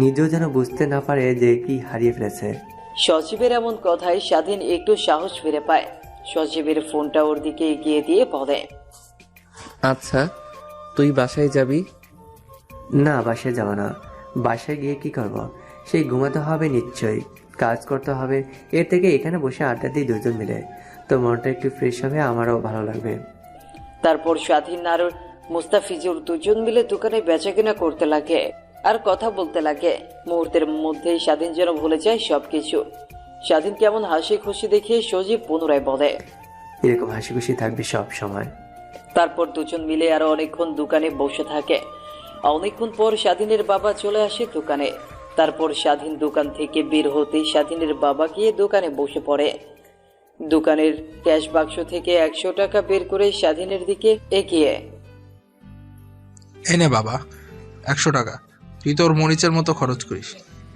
নিজেও যেন বুঝতে না পারে যে কি হারিয়ে ফেলেছে। সজীবের এমন কথায় স্বাধীন একটু সাহস ফিরে পায়। সজীবের ফোনটা ওর দিকে এগিয়ে দিয়ে বলে, আচ্ছা তুই বাসায় যাবি? না, বাসায় যাব না। বাসায় গিয়ে কি করব? সেই ঘুমাতে হবে নিশ্চয়ই, কাজ করতে হবে। এর থেকে এখানে বসে আড্ডা দিই দুজন মিলে, তো মনটা একটু ফ্রেশ হবে, আমারও ভালো লাগবে। তারপর স্বাধীন আর মুস্তাফিজুর দুজন মিলে দোকানে বেচাকেনা করতে লাগে আর কথা বলতে লাগে। মুহূর্তের মধ্যেই স্বাধীন যেন ভুলে যায় সবকিছু। স্বাধীন কেমন হাসি খুশি দেখে সজীব পুনরায় বলে, এরকম হাসি খুশি থাকবি সব সময়। তারপর দুজন মিলে আরো অনেকক্ষণ দোকানে বসে থাকে। অনেকক্ষণ পর স্বাধীনের বাবা চলে আসে দোকানে। তারপর স্বাধীন দোকান থেকে বের হতেই স্বাধীনের বাবা গিয়ে দোকানে বসে পড়ে। দোকানের ক্যাশ বাক্স থেকে 100 টাকা বের করে স্বাধীনের দিকে এগিয়ে, এনে বাবা 100 টাকা, তুই তোর মরিচের মতো খরচ করিস।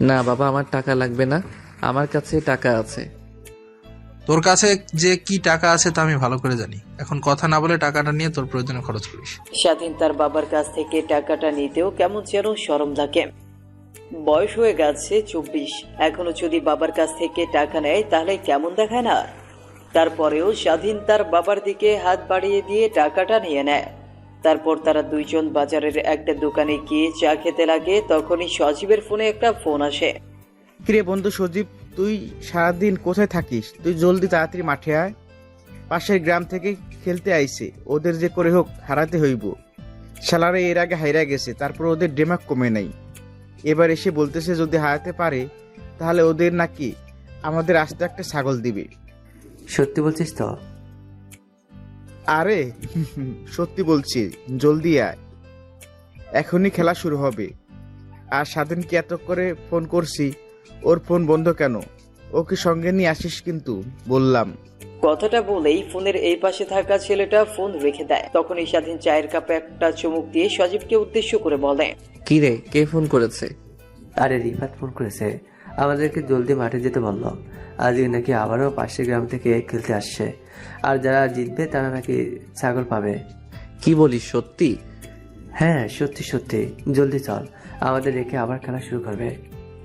না বাবা, আমার টাকা লাগবে না, আমার কাছে টাকা আছে। তোর কাছে যে কি টাকা আছে তা আমি ভালো করে জানি। এখন কথা না বলে টাকাটা নিয়ে তোর প্রয়োজনে খরচ করিস। স্বাধীন তার বাবার কাছ থেকে টাকাটা নিতেও কেমন যেন শরম লাগে। বয়স হয়ে গেছে 24, এখনো যদি বাবার কাছ থেকে টাকা নেয় তাহলে কেমন দেখায় না? তারপরেও স্বাধীন তার বাবার দিকে হাত বাড়িয়ে দিয়ে টাকাটা নিয়ে নেয়। তারপর তারা দুইজন বাজারের একটা দোকানে গিয়ে চা খেতে লাগে। তখনই সজীবের ফোনে একটা ফোন আসে। কিরে বন্ধু সজীব, তুই সারাদিন কোথায় থাকিস? তুই জলদি তাড়াতাড়ি মাঠে আয়। পাশের গ্রাম থেকে খেলতে আইছে, ওদের যে করে হোক হারাতে হইব। শালারে এর আগে হাইরা গেছে, তারপর ওদের ডেমাক কমে নাই। এবার এসে বলতেছে যদি হারাতে পারে তাহলে ওদের নাকি আমাদের আস্তে একটা ছাগল দিবে। সত্যি বলছিস তো? আরে সত্যি বলছি, জলদি আয়, এখনই খেলা শুরু হবে। আর স্বাধীনকে এত করে ফোন করছি, ওর ফোন বন্ধ কেন? ওকে সঙ্গে নিয়ে আসিস কিন্তু বললাম। কথাটা বলেই ফোনের এই পাশে থাকা ছেলেটা ফোন রেখে দেয়। তখনই স্বাধীন চায়ের কাপে একটা চুমুক দিয়ে সজীবকে উদ্দেশ্য করে বলে, কি রে, কে ফোন করেছে? আরে রিফাত ফোন করেছে, আমাদেরকে জলদি মাঠে যেতে বললো। আজকে নাকি আবারও পাশের গ্রাম থেকে খেলতে আসছে, আর যারা জিতবে তারা নাকি ছাগল পাবে। কি বলিস, সত্যি? হ্যাঁ সত্যি সত্যি, জলদি চল, আমাদের রেখে আবার খেলা শুরু করবে।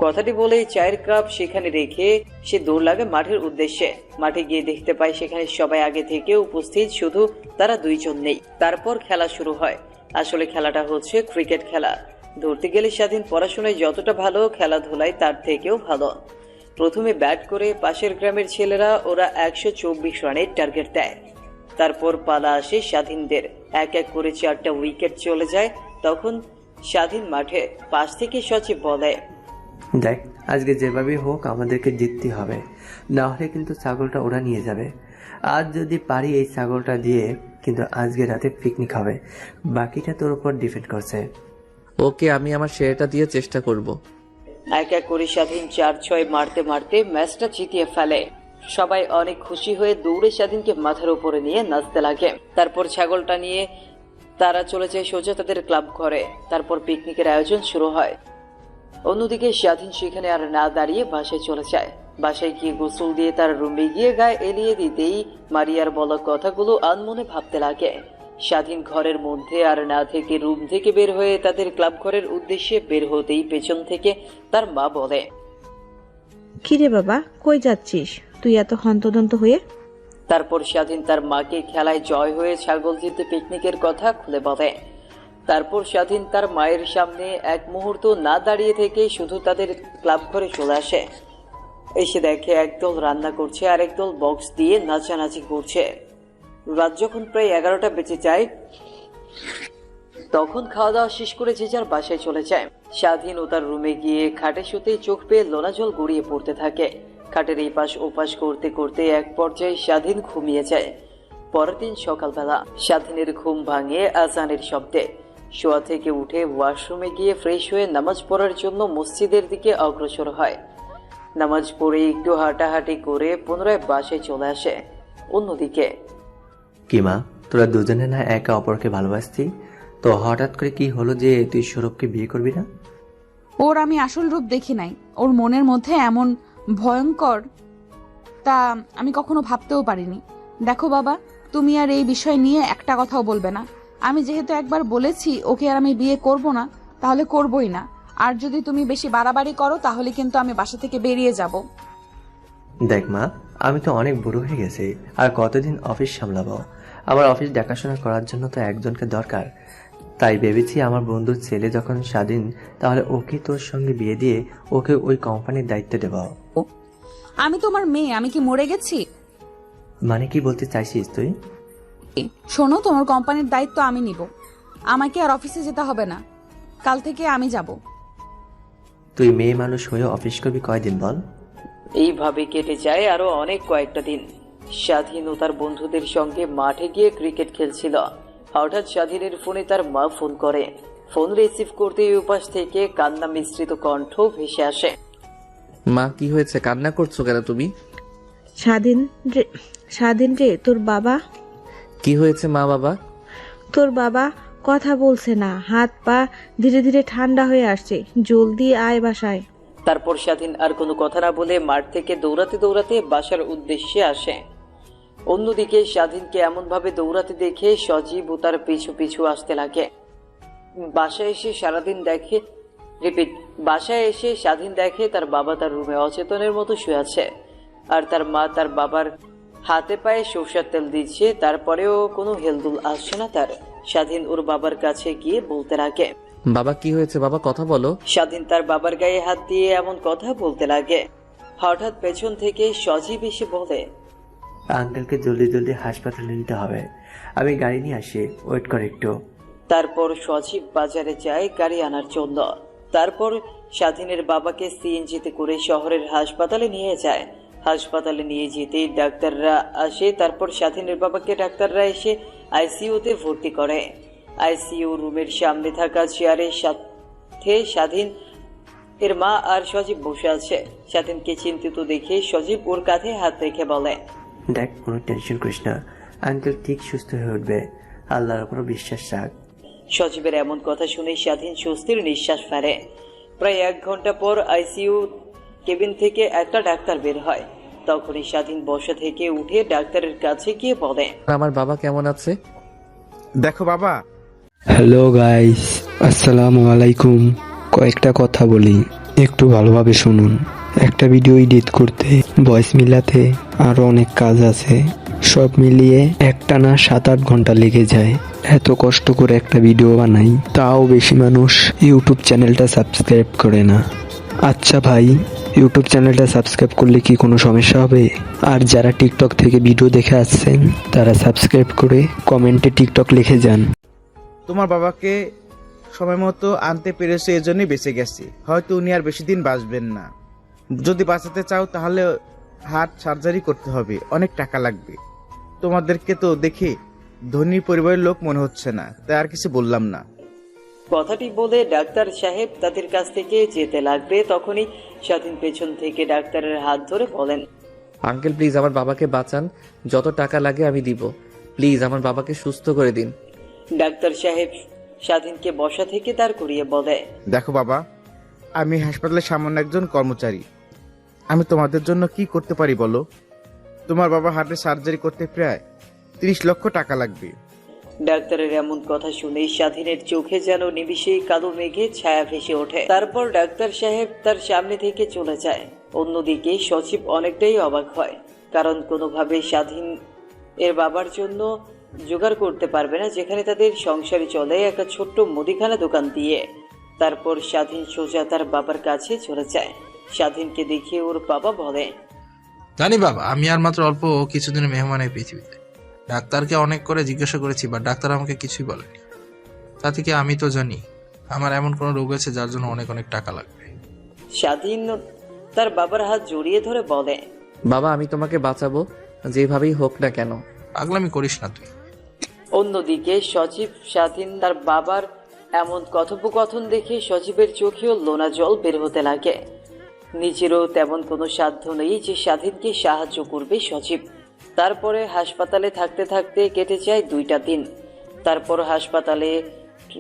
কথাটি বলেই চায়ের কাপ সেখানে রেখে সে দৌড় লাগে মাঠের উদ্দেশ্যে। মাঠে গিয়ে দেখতে পায় সেখানে সবাই আগে থেকে উপস্থিত, শুধু তারা দুইজন নেই। তারপর খেলা শুরু হয়। আসলে খেলাটা হচ্ছে ক্রিকেট খেলা। ধরতে গেলে স্বাধীন পড়াশোনায় যতটা ভালো, খেলাধুলায় তার থেকেও ভালো। প্রথমে ব্যাট করে পাশের গ্রামের ছেলেরা ওরা 124 রানের টার্গেট দেয়। তারপর পালা আসে স্বাধীনদের। এক এক করে 4টা উইকেট চলে যায়। তখন স্বাধীন মাঠে পাশ থেকে সচিব বলে, দেখ আজকে যেভাবেই হোক আমাদেরকে জিততে হবে, না হলে কিন্তু ছাগলটা ওরা নিয়ে যাবে। আজ যদি পারি এই ছাগলটা দিয়ে কিন্তু আজকে রাতে পিকনিক হবে। বাকিটা তোর উপর ডিপেন্ড করছে। ওকে, আমি আমার শেয়ারটা দিয়ে চেষ্টা করব। এক এক করে স্বাধীন 4-6 মারতে মারতে ম্যাচটা জিতিয়ে ফেলে। সবাই অনেক খুশি হয়ে দৌড়ে স্বাধীনকে মাথার উপরে নিয়ে নাচতে লাগে। তারপর ছাগলটা নিয়ে তারা চলে যায় সোজা তাদের ক্লাব ঘরে। তারপর পিকনিকের আয়োজন শুরু হয়। অন্যদিকে স্বাধীন সেখানে আর না দাঁড়িয়ে বাসায় চলে যায়। বাসায় গিয়ে গোসল দিয়ে তার রুমে গিয়ে গায়ে এলিয়ে দিতেই মারিয়ার বলা কথাগুলো আনমনে ভাবতে লাগে। স্বাধীন ঘরের মধ্যে আর না থেকে রুম থেকে বের হয়ে তাদের ক্লাব ঘরের উদ্দেশ্যে বের হতেই পেছন থেকে তার মা বলে, কিরে বাবা, কই যাচ্ছিস তুই এত হন্তদন্ত হয়ে? তারপর স্বাধীন তার মাকে খেলায় জয় হয়ে ছাগল জিতে পিকনিকের কথা খুলে বলে। তারপর স্বাধীন তার মায়ের সামনে এক মুহূর্ত না দাঁড়িয়ে থেকে শুধু তাদের ক্লাব ঘরে চলে আসে। এসে দেখে একদল রান্না করছে আর একদল বক্স দিয়ে নাচানাচি করছে। রাত যখন প্রায় 11টা বেজে যায়, তখন খাওয়া দাওয়া শেষ করে যে যার বাসায় চলে যায়। স্বাধীন ও তার রুমে গিয়ে খাটে শুতেই চোখ পেয়ে লোনা জল গড়িয়ে পড়তে থাকে। খাটের এই পাশ ওপাশ করতে করতে এক পর্যায়ে স্বাধীন ঘুমিয়ে যায়। পরের দিন সকালবেলা স্বাধীনের ঘুম ভাঙে আজানের শব্দে। শোয়া থেকে উঠে ওয়াশরুমে গিয়ে ফ্রেশ হয়ে নামাজ পড়ার জন্য মসজিদের দিকে অগ্রসর হয়। নামাজ পড়ে একটু হাঁটাহাঁটি করে পুনরায় বাসায় চলে আসে। অন্যদিকে, কি মা, তোরা দুজনে না একে অপরকে ভালোবাসতি, তো হঠাৎ করে কি হলো যে তুই সৌরভকে বিয়ে করবি না? ওর আমি আসল রূপ দেখি নাই। ওর মনের মধ্যে এমন ভয়ঙ্কর তা আমি কখনো ভাবতেও পারিনি। দেখো বাবা, তুমি আর এই বিষয় নিয়ে একটা কথাও বলবে না। আমি যেহেতু একবার বলেছি ওকে আর আমি বিয়ে করব না, তাহলে করবই না। আর যদি তুমি বেশি বাড়াবাড়ি করো তাহলে কিন্তু আমি বাসা থেকে বেরিয়ে যাব। দেখ মা, আমি তো অনেক বুড়ো হয়ে গেছি, আর কতদিন অফিস সামলাবো? আমার অফিস দেখাশোনা করার জন্য তো একজনকে দরকার। তাই ভেবেছি আমার বন্ধুর ছেলে যখন স্বাধীন, তাহলে ওকে তোর সঙ্গে বিয়ে দিয়ে ওকে ওই কোম্পানির দায়িত্ব দেব। আমি তোমার মেয়ে, আমি কি মরে গেছি? মানে কি বলতে চাইছিস তুই? শোনো, তোমার কোম্পানির দায়িত্ব আমি নিব। আমাকে আর অফিসে যেতে হবে না, কাল থেকে আমি যাব। তুই মেয়ে মানুষ হয়ে অফিস করবি কয়দিন বল? এইভাবে কেটে যায় আরো অনেক কয়েকটা দিন। স্বাধীন ও তার বন্ধুদের সঙ্গে মাঠে গিয়ে ক্রিকেট খেলছিল। হঠাৎ স্বাধীনের ফোনে তার মা ফোন করে। ফোন রিসিভ করতে উপাস থেকে কান্না মিশ্রিত কণ্ঠ ভেসে আসে। মা, কি হয়েছে? কান্না করছো কেন তুমি? স্বাধীন রে, তোর বাবা। কি হয়েছে মা? বাবা? তোর বাবা কথা বলছে না, হাত পা ধীরে ধীরে ঠান্ডা হয়ে আসছে। জলদি আয় বাসায়। তারপর স্বাধীন আর কোনো কথা না বলে মাঠ থেকে দৌড়াতে দৌড়াতে বাসার উদ্দেশ্যে আসে। অন্যদিকে স্বাধীনকে এমন ভাবে দৌড়াতে দেখে সজীব ও তার পিছু পিছু আসতে লাগে। বাসায় এসে স্বাধীন দেখে তার বাবা তার রুমে অচেতনের মতো শুয়ে আছে, আর তার মা তার বাবার হাতে পায়ে সরষের তেল দিচ্ছে। তারপরেও কোনো হেলদুল আসছে না তার। স্বাধীন ওর বাবার কাছে গিয়ে বলতে লাগে, বাবা কি হয়েছে? বাবা কথা বলো। স্বাধীন তার বাবার গায়ে হাত দিয়ে এমন কথা বলতে লাগে, হঠাৎ পেছন থেকে সজীব এসে বলে, আঙ্কেলকে জলদি জলদি হাসপাতালে নিতে হবে। আমি গাড়ি নিয়ে আসি, ওয়েট কর একটু। তারপর সজীব বাজারে যায় গাড়ি আনার জন্য। তারপর স্বাধীনের বাবাকে সিএনজিতে করে শহরের হাসপাতালে নিয়ে যায়। হাসপাতালে নিয়ে যেতেই ডাক্তাররা আসে। তারপর স্বাধীনের বাবাকে ডাক্তাররা এসে আইসিইউতে ভর্তি করে। আইসিইউ রুমের সামনে থাকা চেয়ারের সাথে স্বাধীন এর মা আর সজীব বসে আছে। স্বাধীনকে চিন্তিত দেখে সজীব ওর কাঁধে হাত রেখে বলে, দেখ, কোনো টেনশন করিস না, আঙ্কেল ঠিক সুস্থ হয়ে উঠবে, আল্লাহর উপর বিশ্বাস রাখ। সজীবের এমন কথা শুনে স্বাধীন স্বস্তির নিঃশ্বাস ফেলে। প্রায় 1 ঘন্টা পর আইসিইউ কেবিন থেকে একটা ডাক্তার বের হয়। তখনই স্বাধীন বসা থেকে উঠে ডাক্তারের কাছে গিয়ে বলে, আমার বাবা কেমন আছে? দেখো বাবা, হ্যালো গাইস, আসসালামু আলাইকুম। কয়েকটা কথা বলি, একটু ভালোভাবে শুনুন। একটা ভিডিও এডিট করতে, ভয়েস মিলাতে আরো অনেক কাজ আছে। সব মিলিয়ে একটানা 7-8 ঘন্টা লেগে যায়। এত কষ্ট করে একটা ভিডিও বানাই, তাও বেশি মানুষ ইউটিউব চ্যানেলটা সাবস্ক্রাইব করে না। আচ্ছা ভাই, ইউটিউব চ্যানেলটা সাবস্ক্রাইব করলে কি কোনো সমস্যা হবে? আর যারা টিকটক থেকে ভিডিও দেখে আসছেন, তারা সাবস্ক্রাইব করে কমেন্টে টিকটক লিখে যান। তোমার বাবাকে সময় মতো আনতে পেরেছে, এজন্যই বেঁচে গেছে। হয়তো উনি আর বেশি দিন বাঁচবেন না। যদি বাঁচাতে চাও তাহলে হার্ট সার্জারি করতে হবে, অনেক টাকা লাগবে। তোমাদেরকে তো দেখে ধনী পরিবারের লোক মনে হচ্ছে না, তাই আর কিছু বললাম না। কথাটি বলে ডাক্তার সাহেব তাদের কাছ থেকে যেতে লাগবে। তখনই স্বাধীন পেছন থেকে ডাক্তারের হাত ধরে বলেন, আঙ্কেল প্লিজ আমার বাবাকে বাঁচান, যত টাকা লাগে আমি দিব। প্লিজ আমার বাবাকে সুস্থ করে দিন। ডাক্তার সাহেব স্বাধীনকে বসা থেকে দাঁড় করিয়ে বলে, দেখো বাবা, আমি হাসপাতালের সামান্য একজন কর্মচারী। আমি তোমাদের জন্য কি করতে পারি বলো? তোমার বাবা হার্টের সার্জারি করতে প্রায় 30 লক্ষ টাকা লাগবে। ডাক্তারের এমন কথা শুনে স্বাধীনের চোখে যেন নিমিষেই কালো মেঘে ছায়া ভেসে ওঠে। তারপর ডাক্তার সাহেব তার সামনে থেকে চলে যায়। অন্যদিকে সচিব অনেকটাই অবাক হয়, কারণ কোনোভাবে স্বাধীন এর বাবার জন্য জোগাড় করতে পারবে না, যেখানে তাদের সংসারে চলে একটা ছোট্ট মুদিখানা দোকান দিয়ে। তারপর স্বাধীন সোজা তার বাবার কাছে চলে যায়। স্বাধীনকে দেখে ওর বাবা বলে, জানি বাবা, আমি আর মাত্র অল্প কিছুদিনের মেহমান এই পৃথিবীতে। ডাক্তারকে অনেক করে জিজ্ঞাসা করেছি, বা ডাক্তার আমাকে কিছুই বলেনি। তা থেকে আমি তো জানি আমার এমন কোনো রোগ আছে যার জন্য অনেক অনেক টাকা লাগবে। স্বাধীন তার বাবার হাত জড়িয়ে ধরে বলে, বাবা আমি তোমাকে বাঁচাবো, যেভাবেই হোক না কেন। পাগলামি করিস না তুই। অন্যদিকে সচিব স্বাধীন তার বাবার এমন কথোপকথন দেখে সচিবের চোখেও লোনা জল বের হতে লাগে। নিজেরও তেমন কোনো সাধ্য নেই যে স্বাধীনকে সাহায্য করবে সচিব। তারপরে হাসপাতালে থাকতে থাকতে কেটে যায় 2টা দিন। তারপর হাসপাতালে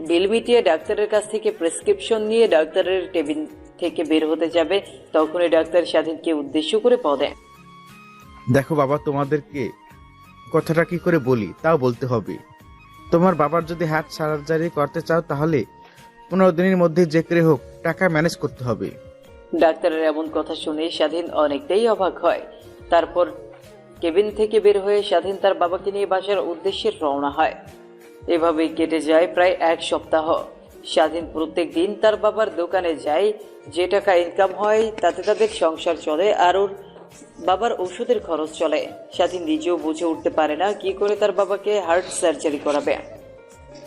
বিল মিটিয়ে ডাক্তারের কাছ থেকে প্রেসক্রিপশন নিয়ে ডাক্তারের টেবিল থেকে বের হতে যাবে, তখনই ডাক্তার স্বাধীনকে উদ্দেশ্য করে বলে, দেখো বাবা, তোমাদেরকে কথাটা কি করে বলি তাও বলতে হবে। তোমার বাবার যদি হার্ট সার্জারি করতে চাও তাহলে 15 দিনের মধ্যে যে করে হোক টাকা ম্যানেজ করতে হবে। ডাক্তারের এমন কথা শুনে স্বাধীন অনেকটাই অবাক হয়। তারপর কেবিন থেকে বের হয়ে স্বাধীন তার বাবাকে নিয়ে বাসার উদ্দেশ্যে রওনা হয়। এভাবেই কেটে যায় প্রায় 1 সপ্তাহ। স্বাধীন প্রত্যেক দিন তার বাবার দোকানে যায়। যে টাকা ইনকাম হয় তাতে তাদের সংসার চলে, আর ওর বাবার ওষুধের খরচ চলে। স্বাধীন নিজেও বুঝে উঠতে পারে না কি করে তার বাবাকে হার্ট সার্জারি করাবে।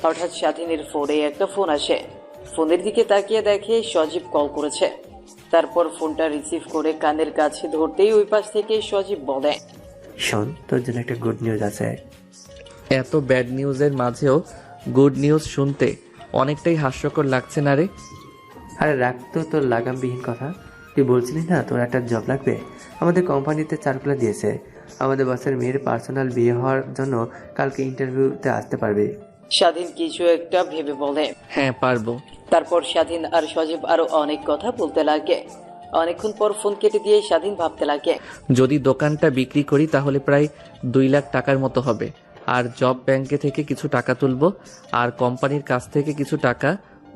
হঠাৎ স্বাধীনের ফোনে একটা ফোন আসে। ফোনের দিকে তাকিয়ে দেখে সজীব কল করেছে। তারপর ফোনটা রিসিভ করে কানের কাছে ধরতেই ওই পাশ থেকে সজীব বলে, শোন, তোর জন্য একটা গুড নিউজ আছে। এত ব্যাড নিউজের মাঝেও গুড নিউজ শুনতে অনেকটাই হাস্যকর লাগছে না রে? আরে রাখ তো তোর লাগামবিহীন কথা। তুই বলছিলি না তোর একটা জব লাগবে? আমাদের কোম্পানিতে সার্কুলার দিয়েছে, আমাদের বসের মেয়ের পার্সোনাল বিয়ে হওয়ার জন্য কালকে ইন্টারভিউতে আসতে পারবি। স্বাধীন কিছু একটা ভেবে বলে, হ্যাঁ পারবো। তারপর স্বাধীন আর সজীব আরো অনেক কথা বলতে লাগে। অনেকক্ষণ পর ফোন কেটে দিয়ে স্বাধীন ভাবতে লাগে, যদি দোকানটা বিক্রি করি তাহলে প্রায় 2 লাখ টাকার মতো হবে। আর জব ব্যাংকে থেকে কিছু টাকা তুলবো, আর কোম্পানির কাছ থেকে কিছু টাকা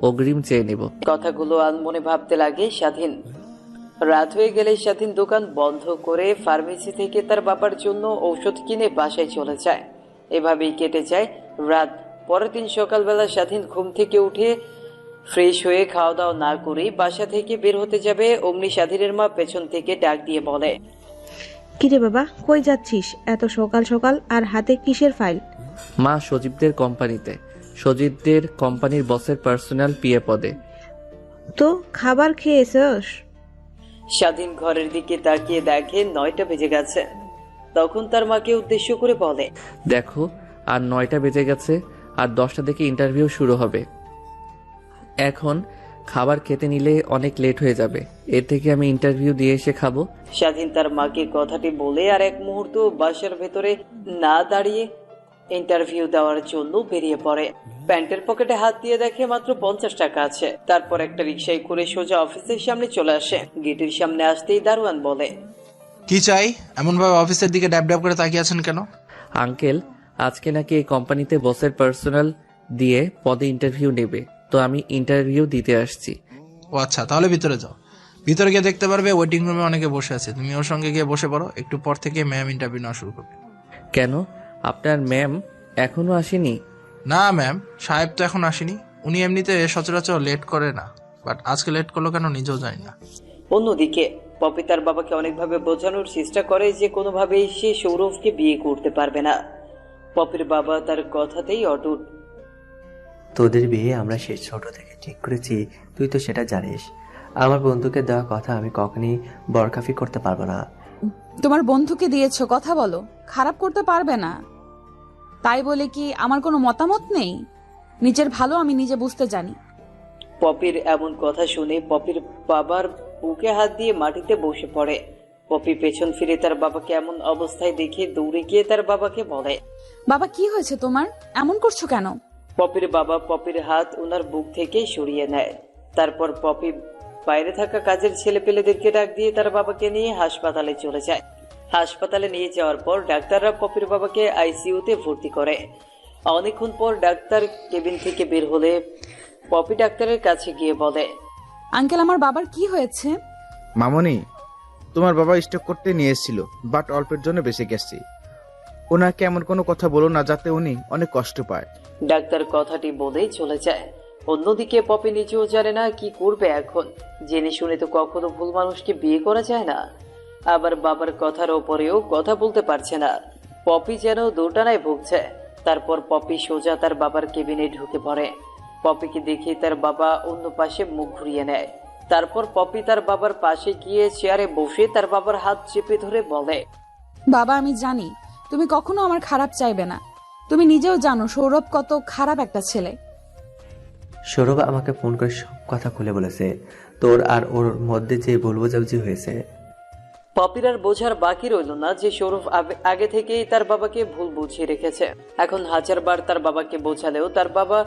অগ্রিম চেয়ে নেব। কথাগুলো আনমনে ভাবতে লাগে স্বাধীন। রাত হয়ে গেলে স্বাধীন দোকান বন্ধ করে ফার্মেসি থেকে তার বাবার জন্য ঔষধ কিনে বাসায় চলে যায়। এভাবেই কেটে যায় রাত। পরের দিন সকালবেলা স্বাধীন ঘুম থেকে উঠে ফ্রেশ হয়ে খাওয়া দাওয়া না করেই বাসা থেকে বের হতে যাবে অমনি স্বাধীনের মা পেছন থেকে ডাক দিয়ে বলে, কিরে বাবা, কই যাচ্ছিস এত সকাল সকাল, আর হাতে কিসের ফাইল? মা, সজীবদের কোম্পানিতে, সজীবদের কোম্পানির বসের পার্সোনাল পিএ পদে। তো খাবার খেয়েছস? স্বাধীন ঘরের দিকে তাকিয়ে দেখে 9টা বেজে গেছে। তখন তার মাকে উদ্দেশ্য করে বলে, দেখো, আর 9টা বেজে গেছে, আর 10টা থেকে ইন্টারভিউ শুরু হবে। এখন খাবার খেতে নিলে অনেক লেট হয়ে যাবে, এর থেকে আমি ইন্টারভিউ দিয়ে এসে খাবো। স্বাধীন তার মাকে কথাটি বলে আর এক মুহূর্ত বাসার ভেতরে না দাঁড়িয়ে ইন্টারভিউ দেওয়ার জন্য বেরিয়ে পড়ে। প্যান্টের পকেটে হাত দিয়ে দেখে মাত্র 50 টাকা আছে। তারপর একটা রিকশায় করে সোজা অফিসের সামনে চলে আসে। গেটের সামনে আসতেই দারোয়ান বলে, কি চাই? এমনভাবে অফিসের দিকে ড্যাব ড্যাব করে তাকিয়ে আছেন কেন? আঙ্কেল, আজকে নাকি এই কোম্পানিতে বসের পার্সোনাল দিয়ে পদে ইন্টারভিউ নেবে, তো আমি ইন্টারভিউ দিতে আসছি। ও আচ্ছা, তাহলে ভিতরে যাও। ভিতরে গিয়ে দেখতে পারবে ওয়েটিং রুমে অনেকে বসে আছে, তুমি ওর সঙ্গে গিয়ে বসে পড়ো। একটু পর থেকে ম্যাম ইন্টারভিউ নেওয়া শুরু করবে। কেন, আপনার ম্যাম এখনো আসেনি? না ম্যাম, সাহেব তো এখন আসেনি। উনি এমনিতে সচরাচর লেট করে না, বাট আজকে লেট করলো কেন নিজেও জানি না। অন্যদিকে পপি তার বাবাকে অনেকভাবে বোঝানোর চেষ্টা করে যে কোনোভাবেই সে সৌরভকে বিয়ে করতে পারবে না। পপির বাবা তার কথাতেই অটুট। তোদের বিয়ে আমরা শেষ ছোট থেকে ঠিক করেছি, তুই তো সেটা জানিস। আমার বন্ধুকে দেওয়া কথা আমি কখনই বরখাফি করতে পারবো না। তোমার বন্ধুকে দিয়েছো, কথা বলো, খারাপ করতে পারবে না। তাই বলে কি আমার কোনো মতামত নেই? নিজের ভালো আমি নিজে বুঝতে জানি। পপির এমন কথা শুনে পপির বাবার বুকে হাত দিয়ে মাটিতে বসে পড়ে। পপি পেছন ফিরে তার বাবাকে এমন অবস্থায় দেখে দৌড়ে গিয়ে তার বাবাকে বলে, বাবা কি হয়েছে তোমার? এমন করছো কেন? পপির বাবা পপির হাত ওনার বুক থেকে সরিয়ে নেয়। তারপর পপি বাইরে থাকা কাজের ছেলেপেলেদেরকে ডাক দিয়ে তার বাবাকে নিয়ে হাসপাতালে চলে যায়। হাসপাতালে নিয়ে যাওয়ার পর ডাক্তাররা পপির বাবাকে আইসিইউতে ভর্তি করে। অনেকক্ষণ পর ডাক্তার কেবিন থেকে বের হলে পপি ডাক্তারের কাছে গিয়ে বলে, আঙ্কেল, আমার বাবার কি হয়েছে? মামনি, তোমার বাবা স্ট্রোক করতে নিয়েছিল, বাট অল্পের জন্য বেঁচে গেছে। ওনাকে এমন কোনো কথা বলো না যাতে উনি অনেক কষ্ট পায়। ডাক্তার কথাটি বলেই চলে যায়। অন্যদিকে পপি নিজেও জানে না কি করবে এখন। জেনে শুনে তো কখনো ভুল মানুষকে বিয়ে করা যায় না, আবার বাবার কথার ওপরেও কথা বলতে পারছে না। পপি যেন দোটানায় ভুগছে। তারপর পপি সোজা তার বাবার কেবিনে ঢুকে পড়ে। পপিকে দেখে তার বাবা অন্য পাশে মুখ ঘুরিয়ে নেয়। তারপর পপি তার বাবার পাশে গিয়ে চেয়ারে বসে তার বাবার হাত চেপে ধরে বলে, বাবা, আমি জানি তুমি কখনো আমার খারাপ চাইবে না। তুমি নিজেও জানো সৌরভ কত খারাপ একটা ছেলে। সৌরভ আমাকে ফোন করে সব কথা খুলে বলেছে, তোর আর ওর মধ্যে যে ভুল বোঝাবুঝি হয়েছে। পপির আর বোঝার বাকি রইল না যে সৌরভ আগে থেকেই তার বাবাকে ভুল বুঝিয়ে রেখেছে। এখন 1000বার তার বাবাকে বোঝালেও তার বাবা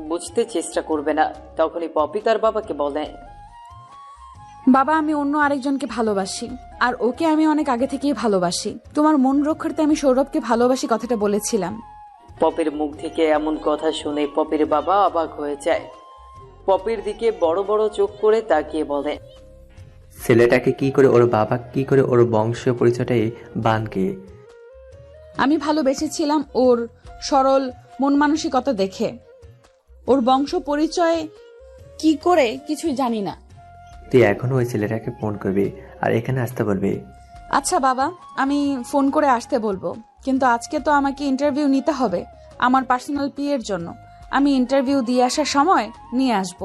বুঝতে চেষ্টা করবে না। তখনই পপি তার বাবাকে বলে, বাবা, আমি অন্য আরেকজনকে ভালোবাসি, আর ওকে আমি অনেক আগে থেকেই ভালোবাসি। তোমার মন রক্ষার্থে আমি সৌরভকে ভালোবাসি কথাটা বলেছিলাম। পপির মুখ থেকে এমন কথা শুনে পপির বাবা অবাক হয়ে যায়। পপির দিকে বড় বড় চোখ করে তাকিয়ে বলে, ছেলেটাকে কি করে ওর বাবা, কি করে ওর বংশীয় পরিচয়টাই বানকে। আমি ভালোবেসেছিলাম ওর সরল মন মানসিকতা দেখে। ওর বংশ পরিচয় কি করে কিছুই জানি না। তুই এখনো ওই ছেলেটাকে ফোন করবি আর এখানে আসতে বলবি। আচ্ছা বাবা, আমি ফোন করে আসতে বলবো, কিন্তু আজকে তো আমাকে ইন্টারভিউ নিতে হবে আমার পার্সোনাল পিএর জন্য। আমি ইন্টারভিউ দিয়ে আসার সময় নিয়ে আসব।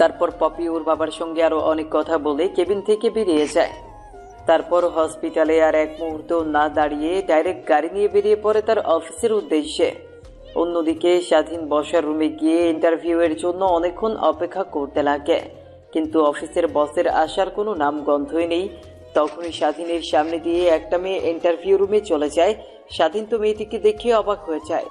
তারপর পপি ওর বাবার সঙ্গে আরো অনেক কথা বলে কেবিন থেকে বেরিয়ে যায়। তারপর হসপিটালে আর এক মুহূর্ত না দাঁড়িয়ে ডাইরেক্ট গাড়ি নিয়ে বেরিয়ে পড়ে তার অফিসের উদ্দেশ্যে। অন্যদিকে স্বাধীন বসার রুমে গিয়ে ইন্টারভিউ এর জন্য অনেকক্ষণ অপেক্ষা করতে লাগে, কিন্তু অফিসের বসের আসার কোনো নামগন্ধই নেই। তখনই স্বাধীনের সামনে দিয়ে একটা মেয়ে ইন্টারভিউ রুমে চলে যায়। স্বাধীন তো মেয়েটিকে দেখে অবাক হয়ে যায়।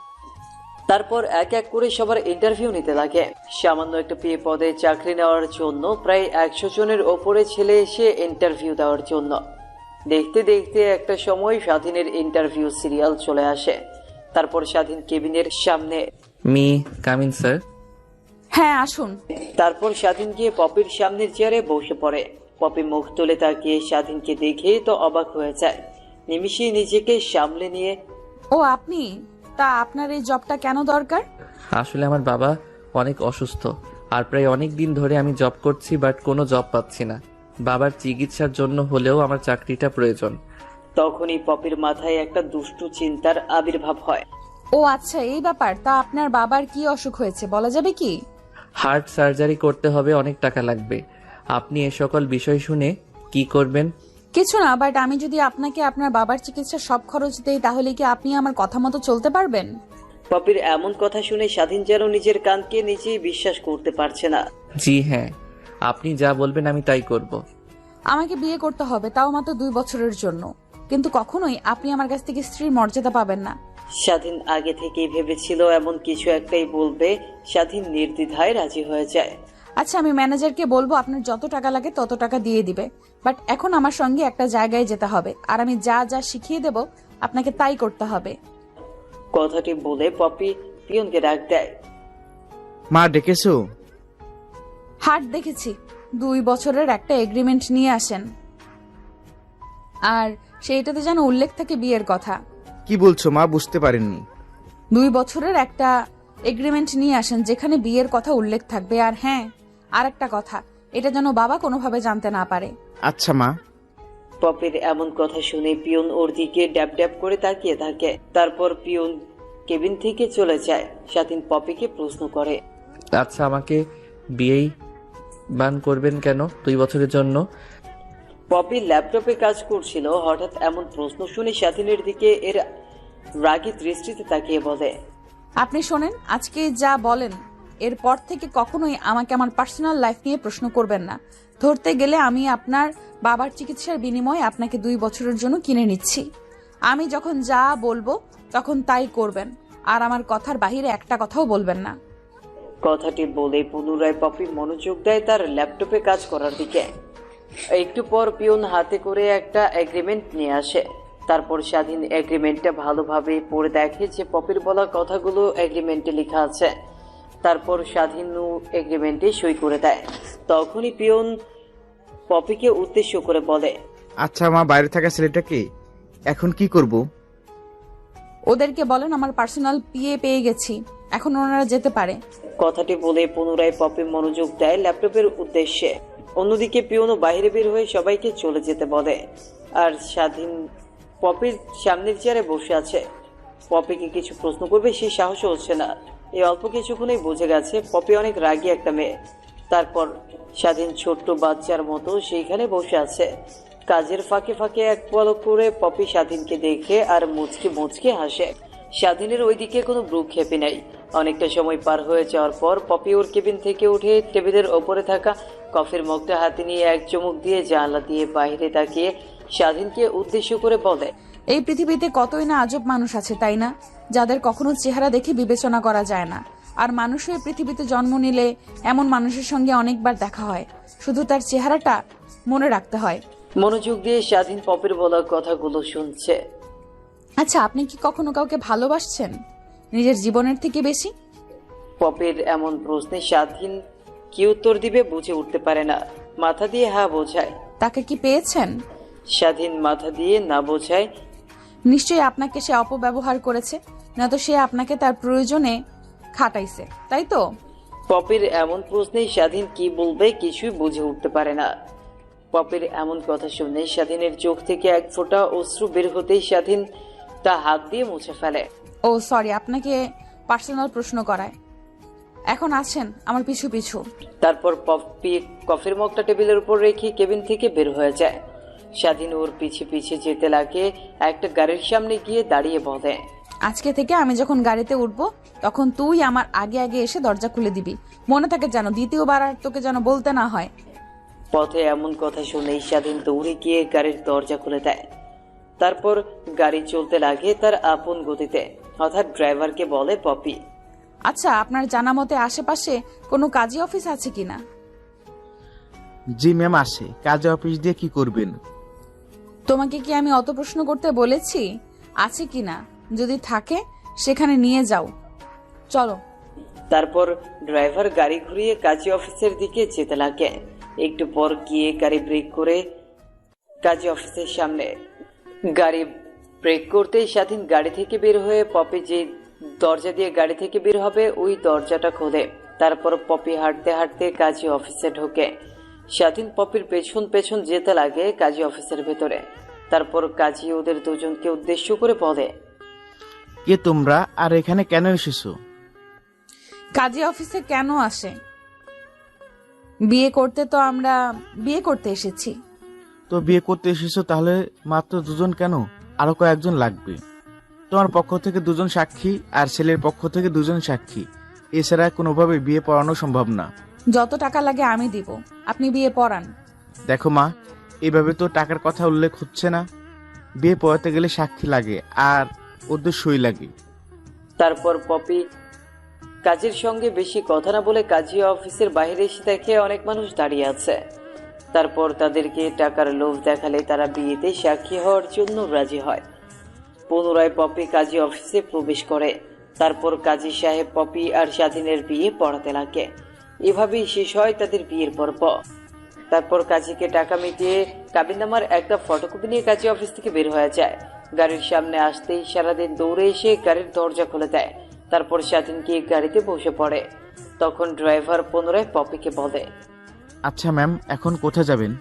তারপর এক এক করে সবার ইন্টারভিউ নিতে লাগে। সামান্য একটা পিএ পদে চাকরি নেওয়ার জন্য প্রায় 100 জনের ওপরে ছেলে এসে ইন্টারভিউ দেওয়ার জন্য। দেখতে দেখতে একটা সময় স্বাধীনের ইন্টারভিউ সিরিয়াল চলে আসে। তারপর স্বাধীন কেবিনের সামনে, মি কামিন স্যার। হ্যাঁ, আসুন। তারপর স্বাধীন গিয়ে পপির সামনের চেয়ারে বসে পড়ে। পপি মুখ তুলে তাকিয়ে স্বাধীনকে দেখে তো অবাক হয়ে যায়। নিমিষেই নিজেকে সামলে নিয়ে, ও আপনি? তা আপনার এই জবটা কেন দরকার? আসলে আমার বাবা অনেক অসুস্থ, আর প্রায় অনেক দিন ধরে আমি জব করছি, বাট কোনো জব পাচ্ছি না। বাবার চিকিৎসার জন্য হলেও আমার চাকরিটা প্রয়োজন। তখনই পপির মাথায় একটা দুষ্টু চিন্তার আবির্ভাব হয়। ও আচ্ছা, এই ব্যাপার। তা আপনার বাবার কি অসুখ হয়েছে বলা যাবে কি? হার্ট সার্জারি করতে হবে, অনেক টাকা লাগবে। আপনি এ সকল বিষয় শুনে কি করবেন? কিছু না, বাট আমি যদি আপনাকে আপনার বাবার চিকিৎসার সব খরচ দেই তাহলে কি আপনি আমার কথা মতো চলতে পারবেন? পপির এমন কথা শুনে স্বাধীন যেন নিজের কানকে নিজেই বিশ্বাস করতে পারছে না। জি হ্যাঁ, আপনি যা বলবেন আমি তাই করব। আমাকে বিয়ে করতে হবে, তাও মাত্র 2 বছরের জন্য, কিন্তু কখনোই আপনি আমার কাছ থেকে স্ত্রীর মর্যাদা পাবেন না। স্বাধীন আগে থেকেই ভেবেছিল এমন কিছু একটাই বলবে। স্বাধীন নির্দ্বিধায় রাজি হয়ে যায়। আচ্ছা, আমি ম্যানেজারকে বলবো আপনার যত টাকা লাগে তত টাকা দিয়ে দিবে, বাট এখন আমার সঙ্গে একটা জায়গায় যেতে হবে, আর আমি যা যা শিখিয়ে দেব আপনাকে তাই করতে হবে। কথাটি বলে পপি পিয়নকে ডাক দেয়। মা ডেকেছো? হাট দেখেছি, 2 বছরের একটা এগ্রিমেন্ট নিয়ে আসেন, আর সেইটাতে যেন উল্লেখ থাকে বিয়ের কথা। কি বলছো মা? বুঝতে পারেননি। 2 বছরের একটা এগ্রিমেন্ট নিয়ে আসেন যেখানে বিয়ের কথা উল্লেখ থাকবে। আর হ্যাঁ, আর একটা কথা, এটা যেন বাবা কোনোভাবে জানতে না পারে। আচ্ছা মা। পপির এমন কথা শুনে পিয়ন ওর দিকে ড্যাব ড্যাব করে তাকিয়ে থাকে। তারপর পিয়ন কেবিন থেকে চলে যায়। স্বাধীন পপিকে প্রশ্ন করে, আচ্ছা, আমাকে বিয়েই বান করবেন কেন 2 বছরের জন্য? পপি ল্যাপটপে কাজ করছিল। হঠাৎ এমন প্রশ্ন শুনে স্বাধীনের দিকে এর রাগী দৃষ্টিতে তাকিয়ে বলে, আপনি শোনেন, আজকে যা বলেন এরপর থেকে কখনোই আমাকে আমার পার্সোনাল লাইফ নিয়ে প্রশ্ন করবেন না। ধরতে গেলে আমি আপনার বাবার চিকিৎসার বিনিময়ে আপনাকে 2 বছরের জন্য কিনে নিচ্ছি। আমি যখন যা বলবো তখন তাই করবেন, আর আমার কথার বাহিরে একটা কথাও বলবেন না। কথাটি বলে পুনরায় পপি মনোযোগ দেয় তার ল্যাপটপে কাজ করার দিকে। একটু পর পিয়ন হাতে করে একটা এগ্রিমেন্ট নিয়ে আসে। তারপর স্বাধীন এগ্রিমেন্টটা ভালোভাবে পড়ে দেখে যে পপির বলা কথাগুলো এগ্রিমেন্টে লেখা আছে। তারপর স্বাধীন এগ্রিমেন্টে সই করে দেয়। তখনই পিয়ন পপিকে উদ্দেশ্য করে বলে, আচ্ছা মা, বাইরে থাকা ছেলেটাকে এখন কি করব? ওদেরকে বলেন আমার পার্সোনাল পিএ পেয়ে গেছি, এখন ওনারা যেতে পারে। কথাটি বলে পুনরায় পপি মনোযোগ দেয় ল্যাপটপের উদ্দেশ্যে। অন্যদিকে পিয়নও বাইরে বের হয়ে সবাইকে চলে যেতে বলে। আর স্বাধীন পপির সামনের চেয়ারে বসে আছে। পপিকে কিছু প্রশ্ন করবে সেই সাহসও হচ্ছে না। এই অল্প কিছুক্ষণেই বুঝে গেছে পপি অনেক রাগী একটা মেয়ে। তারপর স্বাধীন ছোট্ট বাচ্চার মতো সেইখানে বসে আছে। কাজের ফাঁকে ফাঁকে এক পলক করে পপি স্বাধীনকে দেখে আর মুচকি মুচকি হাসে। স্বাধীনের ওইদিকে কোনো ভ্রুক্ষেপই নেই। অনেকটা সময় পার হয়ে যাওয়ার পর পপি ওর কেবিন থেকে উঠে টেবিলের ওপরে থাকা কফির মগটা হাতে নিয়ে এক চুমুক দিয়ে জানলা দিয়ে বাইরে তাকিয়ে স্বাধীনকে উদ্দেশ্য করে বলে, এই পৃথিবীতে কতই না আজব মানুষ আছে, তাই না, যাদের কখনো চেহারা দেখে বিবেচনা করা যায় না। আর মানুষও এই পৃথিবীতে জন্ম নিলে এমন মানুষের সঙ্গে অনেকবার দেখা হয়, শুধু তার চেহারাটা মনে রাখতে হয়। মনোযোগ দিয়ে স্বাধীন পপির বলা কথাগুলো শুনছে। আচ্ছা, আপনি কি কখনো কাউকে ভালোবাসছেন নিজের জীবনের থেকে বেশি? পপির এমন প্রশ্নে স্বাধীন কি উত্তর দিবে বুঝে উঠতে পারে না। মাথা দিয়ে হা বোঝায়। তাকে কি পেয়েছেন? স্বাধীন মাথা দিয়ে না বোঝায়। নিশ্চয়ই আপনাকে সে অপব্যবহার করেছে, না তো সে আপনাকে তার প্রয়োজনে খাটাইছে, তাই তো? পপির এমন প্রশ্নে স্বাধীন কি বলবে কিছুই বুঝে উঠতে পারে না। পপির এমন কথা শুনে স্বাধীনের চোখ থেকে এক ফোঁটা অশ্রু বের হতেই স্বাধীন তা হাত দিয়ে মুছে ফেলে। ও সরি, আপনাকে পার্সোনাল প্রশ্ন করায়। এখন আসেন আমার পিছু পিছু। তারপর পপি কফির মগটা টেবিলের উপর রেখে কেবিন থেকে বের হয়ে যায়। স্বাধীন ওর পিছে পিছে যেতে লাগে। একটা গাড়ির সামনে গিয়ে দাঁড়িয়ে বলে, আজকে থেকে আমি যখন গাড়িতে উঠবো তখন তুই আমার আগে আগে এসে দরজা খুলে দিবি, মনে থাকে যেন দ্বিতীয়বার আর তোকে যেন বলতে না হয়। পথে এমন কথা শুনেই স্বাধীন দৌড়ে গিয়ে গাড়ির দরজা খুলে দেয়। তারপর গাড়ি চলতে লাগে তার আপন গতিতে। হঠাৎ ড্রাইভারকে বলে পপি, আচ্ছা, আপনার জানা মতে আশেপাশে কোনো কাজী অফিস আছে কিনা? জি ম্যাম, আসে। কাজে অফিস দিয়ে কি করবেন? তোমাকে কি আমি অত প্রশ্ন করতে বলেছি আছে কিনা? যদি থাকে সেখানে নিয়ে যাও, চলো। তারপর ড্রাইভার গাড়ি ঘুরিয়ে কাজী অফিসের দিকে যেতে লাগে। একটু পর গিয়ে গাড়ি ব্রেক করে কাজী অফিসের সামনে। গাড়ি ব্রেক করতেই স্বাধীন গাড়ি থেকে বের হয়ে পপি যে দরজা দিয়ে গাড়ি থেকে বের হবে ওই দরজাটা খোলে। তারপর পপি হাঁটতে হাঁটতে কাজী অফিসে ঢোকে। স্বাধীন পপির পেছন পেছন যেতে লাগে কাজী অফিসের ভেতরে। তারপর কাজী ওদের দুজনকে উদ্দেশ্য করে বলে, কে তোমরা আর এখানে কেন এসেছো? কাজী অফিসে কেন আসে? বিয়ে করতে তো আমরা বিয়ে করতে এসেছি। তো বিয়ে করতে এসেছো, তাহলে মাত্র দুজন কেন? আরো কয়েকজন লাগবে। তোমার পক্ষ থেকে দুজন সাক্ষী আর ছেলের পক্ষ থেকে দুজন সাক্ষী, এছাড়া কোনোভাবে বিয়ে পড়ানো সম্ভব না। যত টাকা লাগে আমি দিব, আপনি বিয়ে পড়ান। দেখো মা, এভাবে তো টাকার কথা উল্লেখ হচ্ছে না। বিয়ে পড়াতে গেলে সাক্ষী লাগে আর ওদের সই লাগে। তারপর পপি কাজীর সঙ্গে বেশি কথা না বলে কাজী অফিসের বাইরে এসে দেখে অনেক মানুষ দাঁড়িয়ে আছে। তারপর তাদেরকে টাকার লোভ দেখালে তারা বিয়েতে সাক্ষী হওয়ার জন্য রাজি হয়। পুনরায় পপি কাজী অফিসে প্রবেশ করে। তারপর কাজী সাহেব পপি আর স্বাধীনের বিয়ে পড়াতে লাগে। এভাবেই শেষ হয় তাদের বিয়ের পর্ব। তারপর কাজীকে টাকা মিটিয়ে কাবিননামার একটা ফটোকপি নিয়ে কাজী অফিস থেকে বের হয়ে যায়। গাড়ির সামনে আসতেই সারাদিন দৌড়ে এসে গাড়ির দরজা খুলে দেয়। তারপর স্বাধীন গিয়ে গাড়িতে বসে পড়ে। তখন ড্রাইভার পুনরায় পপিকে বলে, আচ্ছা ম্যাম, এখন কোথায় যাবেন?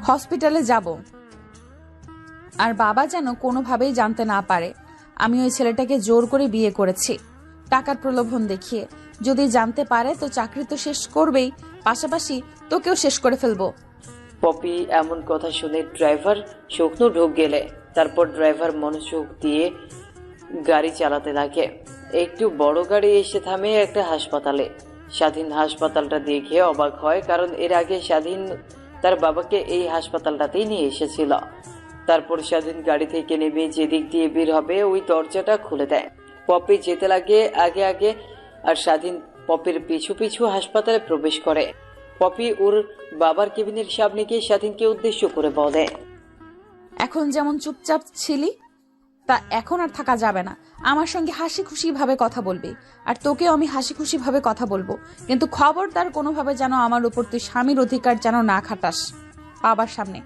হসপিটালে যাব। আর বাবা যেন কোনোভাবেই জানতে না পারে আমি ওই ছেলেটাকে জোর করে বিয়ে করেছি, টাকার প্রলোভন দেখিয়ে। যদি জানতে পারে তো চাকরি তো শেষ করবেই, পাশাপাশি তোকেও শেষ করে ফেলবো। পপি এমন কথা শুনে ড্রাইভার শুকনো ঢোক গেলে। তারপর ড্রাইভার মনোযোগ দিয়ে গাড়ি চালাতে লাগে। একটু বড় গাড়ি এসে থামে একটা হাসপাতালে। স্বাধীন হাসপাতালটা দেখে অবাক হয়, কারণ এর আগে স্বাধীন তার বাবাকে এই হাসপাতালটাতেই নিয়ে এসেছিল। তারপর স্বাধীন গাড়ি থেকে নেমে যেদিক দিয়ে বের হবে ওই দরজাটা খুলে দেয়। পপি যেতে লাগে আগে আগে, আর স্বাধীন পপির পিছু পিছু হাসপাতালে প্রবেশ করে। পপি ওর বাবার কেবিনের সামনে গিয়ে স্বাধীনকে উদ্দেশ্য করে বলে, এখন যেমন চুপচাপ ছিলি তা এখন আর থাকা যাবে না। আমার সঙ্গে হাসি খুশি ভাবে কথা বলবি, আর তোকেও আমি হাসি খুশি ভাবে কথা বলবো। কিন্তু খবরদার কোনোভাবে যেন আমার উপর তুই স্বামীর অধিকার যেন না খাটাস বাবার সামনে।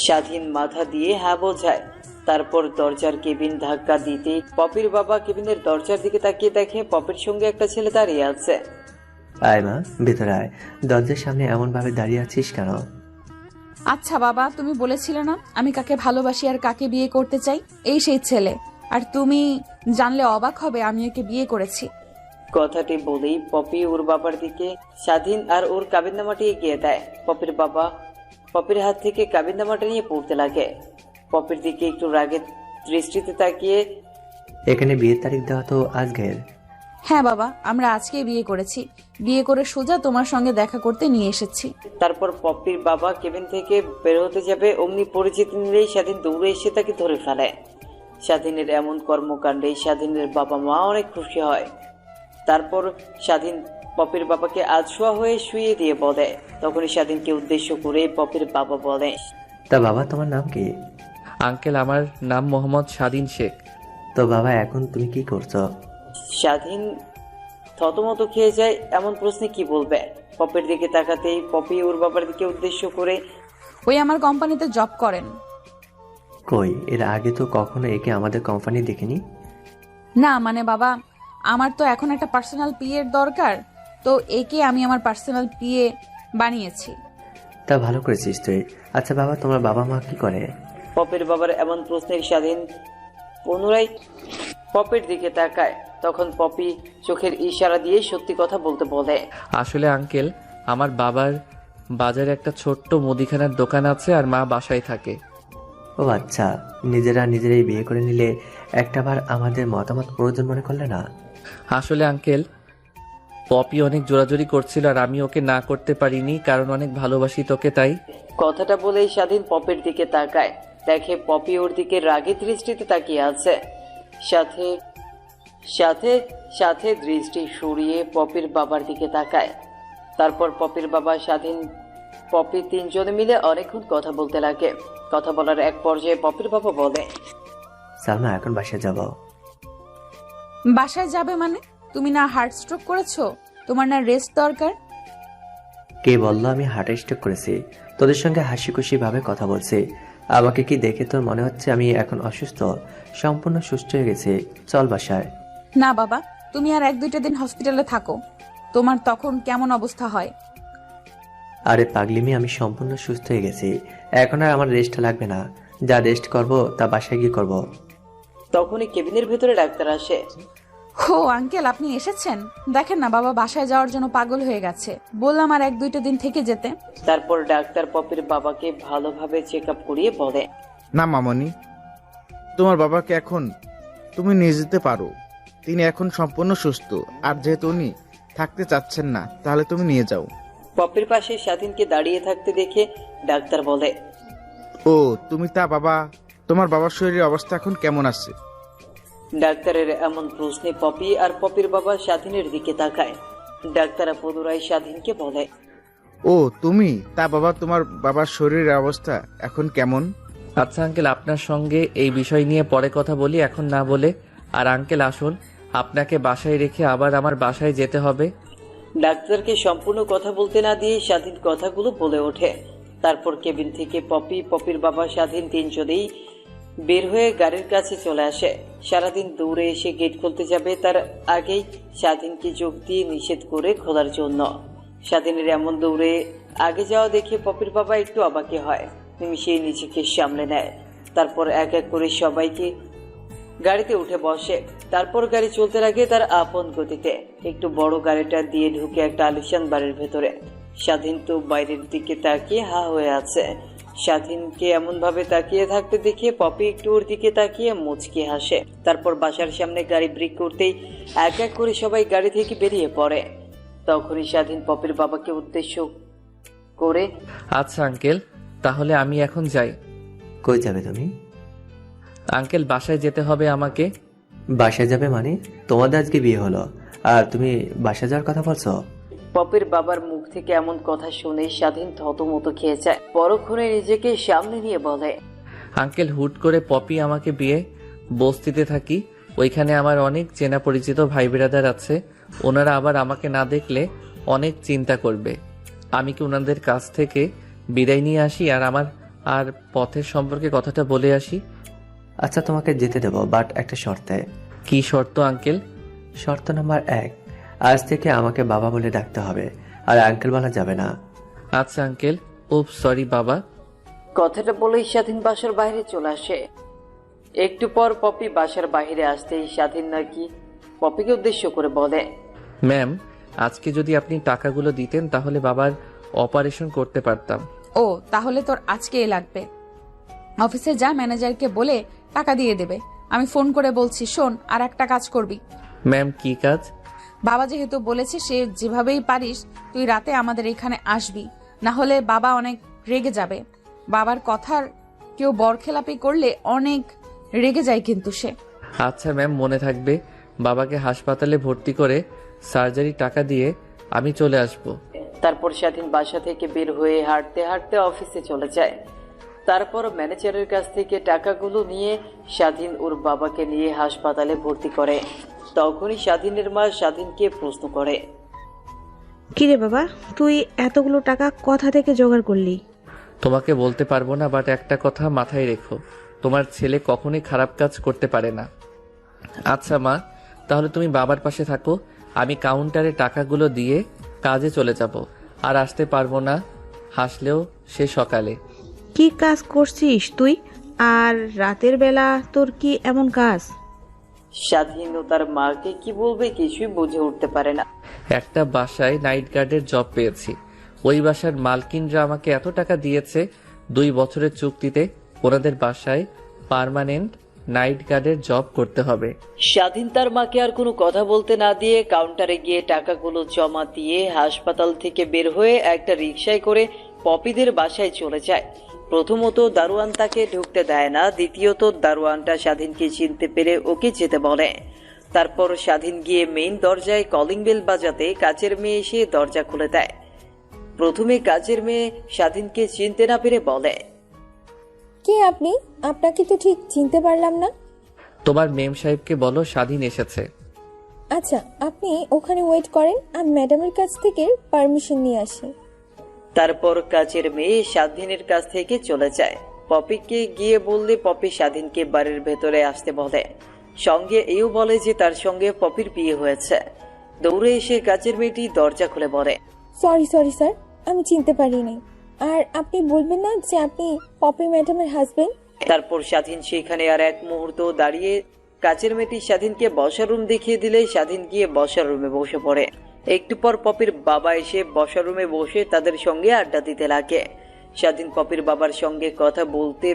স্বাধীন মাথা দিয়ে হ্যাঁ বোঝায়। তারপর দরজার কেবিন ধাক্কা দিতে পপির বাবা কেবিনের দরজার দিকে তাকিয়ে দেখে পপির সঙ্গে একটা ছেলে দাঁড়িয়ে আছে। আয় মা, ভেতরে আয়। দরজার সামনে এমন ভাবে দাঁড়িয়ে আছিস কেন? আচ্ছা বাবা, তুমি বলেছিলে না আমি কাকে ভালোবাসি আর কাকে বিয়ে করতে চাই? এই সেই ছেলে। আর তুমি জানলে অবাক হবে আমি ওকে বিয়ে করেছি। কথাটি বলেই পপি ওর বাবার দিকে স্বাধীন আর ওর কাবিননামাটি এগিয়ে দেয়। পপির বাবা পপির হাত থেকে কাবিননামাটা নিয়ে পড়তে লাগে। পপির দিকে একটু রাগের দৃষ্টিতে তাকিয়ে, এখানে বিয়ের তারিখ দেওয়া তো আজকের। হ্যাঁ বাবা, আমরা আজকে বিয়ে করেছি। বিয়ে করে সোজা তোমার সঙ্গে দেখা করতে নিয়ে এসেছি। তারপর পপির বাবা কেবিন থেকে বের হতে যাবে, অমনি পরিচিতি নিলেই স্বাধীন দৌড়ে এসে তাকে ধরে ফেলে। স্বাধীনের এমন কর্মকাণ্ডে স্বাধীনের বাবা মা অনেক খুশি হয়। তারপর স্বাধীন পপির বাবাকে আধশোয়া হয়ে শুয়ে দিয়ে বলে। তখনই স্বাধীনকে উদ্দেশ্য করে পপির বাবা বলে, তা বাবা, তোমার নাম কি? আঙ্কেল, আমার নাম মোহাম্মদ স্বাধীন শেখ। তো বাবা, এখন তুমি কি করছো? স্বাধীন থতমত খেয়ে যায়। এমন প্রশ্নে কি বলবে? পপির দিকে তাকাতেই পপি ওর বাবার দিকে উদ্দেশ্য করে, ওই আমার কোম্পানিতে জব করেন। কই, এর আগে তো কখনো একে আমাদের কোম্পানি দেখিনি। না মানে বাবা, আমার তো এখন একটা পার্সোনাল পিএ এর দরকার, তো একে আমি আমার পার্সোনাল পিএ বানিয়েছি। তা ভালো করেছিস তুই। আচ্ছা বাবা, তোমার বাবা মা কি করে? পপির বাবার এমন প্রশ্নের স্বাধীন পুনরায় পপির দিকে তাকায়। তখন পপি চোখের ইশারা দিয়ে সত্যি কথা বলতে বলে, আসলে আঙ্কেল, আমার বাবার বাজারে একটা ছোট্ট মুদিখানার দোকান আছে আর মা বাসায় থাকে। ও আচ্ছা, নিজেরাই বিয়ে করে নিলে একটাবার আমাদের মতামত প্রয়োজন মনে করলে না? আসলে আঙ্কেল, পপি অনেক জোরাজোরি করছিল আর আমি ওকে না করতে পারিনি, কারণ অনেক ভালোবাসি তোকে, তাই। কথাটা বলেই স্বাধীন পপির দিকে তাকায়। দেখে পপি ওর দিকে রাগী দৃষ্টিতে তাকিয়ে আছে। সাথে সাথে সাথে দৃষ্টি সরিয়ে পপির বাবার দিকে তাকায়। তারপর পপির বাবা স্বাধীন পপি তিনজনে মিলে অনেকক্ষণ কথা বলতে লাগে। কথা বলার এক পর্যায়ে পপির বাবা বলে, সালমা, এখন বাসায় যাব। বাসায় যাবে মানে? তুমি না হার্ট স্ট্রোক করেছো? তোমার না রেস্ট দরকার? কে বললো আমি হার্ট স্ট্রোক করেছি? তোদের সঙ্গে হাসি খুশি ভাবে কথা বলছি। আমাকে কি দেখে তোর মনে হচ্ছে আমি এখন অসুস্থ? সম্পূর্ণ সুস্থ হয়ে গেছি। চল বাসায়। না বাবা, তুমি আর 1-2টা দিন হসপিটালে থাকো। তোমার তখন কেমন অবস্থা হয়? আরে পাগলিমি, আমি সম্পূর্ণ সুস্থ হয়ে গেছি। এখন আর আমার রেস্ট লাগবে না। যা রেস্ট করব তা বাসায় গিয়ে করব। তখনই কেবিনের ভেতরে ডাক্তার আসে। ও আঙ্কেল, আপনি এসেছেন? দেখেন না, বাবা বাসায় যাওয়ার জন্য পাগল হয়ে গেছে। বললাম আর 1-2টা দিন থেকে যেতে। তারপর ডাক্তার পপির বাবাকে ভালোভাবে চেক আপ করিয়ে বলে, না মামনি, তোমার বাবাকে এখন তুমি নিয়ে যেতে পারো। তিনি এখন সম্পূর্ণ সুস্থ। আর যেহেতু উনি থাকতে চাচ্ছেন না, তাহলে তুমি নিয়ে যাও। পপির পাশে স্বাধীনকে দাঁড়িয়ে থাকতে দেখে ডাক্তার বলে, ও তুমি তা বাবা, তোমার বাবার শরীরের অবস্থা এখন কেমন আছে? ডাক্তারের এমন প্রশ্নে পপি আর পপির বাবা স্বাধীনের দিকে তাকায়। ডাক্তার পুনরায় স্বাধীনকে বলে, ও তুমি তা বাবা, তোমার বাবার শরীরের অবস্থা এখন কেমন? আচ্ছা আঙ্কেল, আপনার সঙ্গে এই বিষয় নিয়ে পরে কথা বলি, এখন না বলে। আর আঙ্কেল আসুন, আপনাকে বাসায় রেখে আবার আমার বাসায় যেতে হবে। ডাক্তারকে সম্পূর্ণ কথা বলতে না দিয়ে স্বাধীন কথাগুলো বলে ওঠে। তারপর কেবিন থেকে পপি, পপির বাবা, স্বাধীন তিনজনেই বের হয়ে গাড়ির কাছে চলে আসে। সারাদিন দৌড়ে এসে গেট খুলতে যাবে, তার আগেই স্বাধীনকে যোগ দিয়ে নিষেধ করে খোলার জন্য। স্বাধীনের এমন দৌড়ে আগে যাওয়া দেখে পপির বাবা একটু অবাকে হয়। নিমিষেই নিজেকে সামলে নেয়। তারপর এক এক করে সবাইকে গাড়িতে উঠে বসে। তারপর গাড়ি চলতে লাগে তার আপন গতিতে। একটু বড় গাড়িটা দিয়ে ঢুকে একটা আলিশান বাড়ির ভেতরে। স্বাধীন তো বাইরের দিকে তাকিয়ে হা হয়ে আছে। স্বাধীনকে এমন ভাবে তাকিয়ে থাকতে দেখে পপি একটু ওর দিকে তাকিয়ে মুচকি হাসে। তারপর বাসার সামনে গাড়ি ব্রেক করতেই এক এক করে সবাই গাড়ি থেকে বেরিয়ে পড়ে। তখনই স্বাধীন পপির বাবাকে উদ্দেশ্য করে, আচ্ছা আঙ্কেল, তাহলে আমি এখন যাই। কই যাবে তুমি? আঙ্কেল, বাসায় যেতে হবে আমাকে। বাসায় যাবে মানে? তোমাদের আজকে বিয়ে হলো আর তুমি বাসায় যাওয়ার কথা বলছো? পপির বাবার মুখ থেকে এমন কথা শুনে স্বাধীন থতমত খেয়ে যায়। পরক্ষণে নিজেকে সামনে নিয়ে বলে, আঙ্কেল, হুট করে পপি আমাকে বিয়ে, বস্তিতে থাকি, ওইখানে আমার অনেক চেনা পরিচিত ভাই বিরাদার আছে। ওনারা আবার আমাকে না দেখলে অনেক চিন্তা করবে। আমি কি ওনাদের কাছ থেকে বিদায় নিয়ে আসি আর আমার আর পথের সম্পর্কে কথাটা বলে আসি? আচ্ছা তোমাকে যেতে দেবো, বাট একটা শর্তে। কি শর্ত আঙ্কেল? শর্ত নাম্বার 1, আজ থেকে আমাকে বাবা বলে ডাকতে হবে, আর আঙ্কেল বলা যাবে না। আচ্ছা আঙ্কেল। উপ সরি বাবা। কথাটা বলেই স্বাধীন বাসার বাইরে চলে আসে। একটু পর পপি বাসার বাইরে আসতেই স্বাধীন নাকি পপিকে উদ্দেশ্য করে বলে, ম্যাম, আজকে যদি আপনি টাকাগুলো দিতেন তাহলে বাবার অপারেশন করতে পারতাম। ও তাহলে তোর আজকেই লাগবে। অফিসে যা, ম্যানেজারকে বলে টাকা দিয়ে দেবে। আমি ফোন করে বলছি। শোন, আর একটা কাজ করবি। ম্যাম, কি কাজ? বাবা যেহেতু বলেছে, সে যেভাবেই পারিস তুই রাতে আমাদের এখানে আসবি, না হলে বাবা অনেক রেগে যাবে। বাবার কথার কেউ বরখেলাপি করলে অনেক রেগে যায় কিন্তু সে। আচ্ছা ম্যাম, মনে থাকবে। বাবাকে হাসপাতালে ভর্তি করে সার্জারি টাকা দিয়ে আমি চলে আসব। তারপর স্বাধীন বাসা থেকে বের হয়ে হাঁটতে হাঁটতে অফিসে চলে যায়। তারপর ম্যানেজারের কাছ থেকে টাকাগুলো নিয়ে স্বাধীন ওর বাবাকে নিয়ে হাসপাতালে ভর্তি করে। তখনই স্বাধীনের মা স্বাধীনকে প্রশ্ন করে, কিরে বাবা, তুই এতগুলো টাকা কোথা থেকে জোগাড় করলি? তোমাকে বলতে পারবো না, বাট একটা কথা মাথায় রেখো, তোমার ছেলে কখনোই খারাপ কাজ করতে পারে না। আচ্ছা মা, তাহলে তুমি বাবার পাশে থাকো, আমি কাউন্টারে টাকাগুলো দিয়ে কাজে চলে যাব। আর আসতে পারবো না, হাসলেও সে সকালে। কি কাজ করছিস তুই? আর রাতের বেলা তোর কি এমন কাজ? স্বাধীন ও তার মাকে কি বলবে কিছুই বুঝে উঠতে পারে না। একটা বাসায় নাইট গার্ডের জব পেয়েছি। ওই বাসার মালকিনরা আমাকে এত টাকা দিয়েছে 2 বছরের চুক্তিতে ওনাদের বাসায় পার্মানেন্ট নাইট গার্ডের জব করতে হবে। স্বাধীন তার মাকে আর কোনো কথা বলতে না দিয়ে কাউন্টারে গিয়ে টাকাগুলো জমা দিয়ে হাসপাতাল থেকে বের হয়ে একটা রিকশায় করে পপিদের বাসায় চলে যায়। প্রথমত দারোয়ান তাকে ঢুকতে দেয় না, দ্বিতীয়ত দারোয়ানটা স্বাধীনকে চিনতে পেরে ওকে যেতে বলে। তারপর স্বাধীন গিয়ে মেইন দরজায় কলিং বেল বাজাতে কাজের মেয়ে এসে দরজা খুলে দেয়। প্রথমে কাজের মেয়ে স্বাধীনকে চিনতে না পেরে বলে, কে আপনি? আপনাকে তো ঠিক চিনতে পারলাম না। তোমার মেম সাহেবকে বলো স্বাধীন এসেছে। আচ্ছা, আপনি ওখানে ওয়েট করেন, আমি ম্যাডামের কাছ থেকে পারমিশন নিয়ে আসি। তারপর কাজের মেয়ে স্বাধীনের কাছ থেকে চলে যায়। পপিকে গিয়ে বললে পপি স্বাধীনকে বাড়ির ভেতরে আসতে বলে। সঙ্গে এও বলে যে তার সঙ্গে পপির বিয়ে হয়েছে। দৌড়ে এসে কাচের মেয়েটি দরজা খুলে বলে, সরি স্যার, আমি চিনতে পারিনি। আর আপনি বলবেন না যে আপনি পপি ম্যাডামের হাজবেন্ড? তারপর স্বাধীন সেখানে আর এক মুহূর্ত দাঁড়িয়ে কাচের মেয়েটি স্বাধীনকে বসার রুম দেখিয়ে দিলে স্বাধীন গিয়ে বসার রুমে বসে পড়ে। একটু পর পপির বাবা এসে বসার রুমে বসে তাদের সঙ্গে আড্ডা দিতে লাগে। স্বাধীন পপির বাবার সঙ্গে কথা বলতে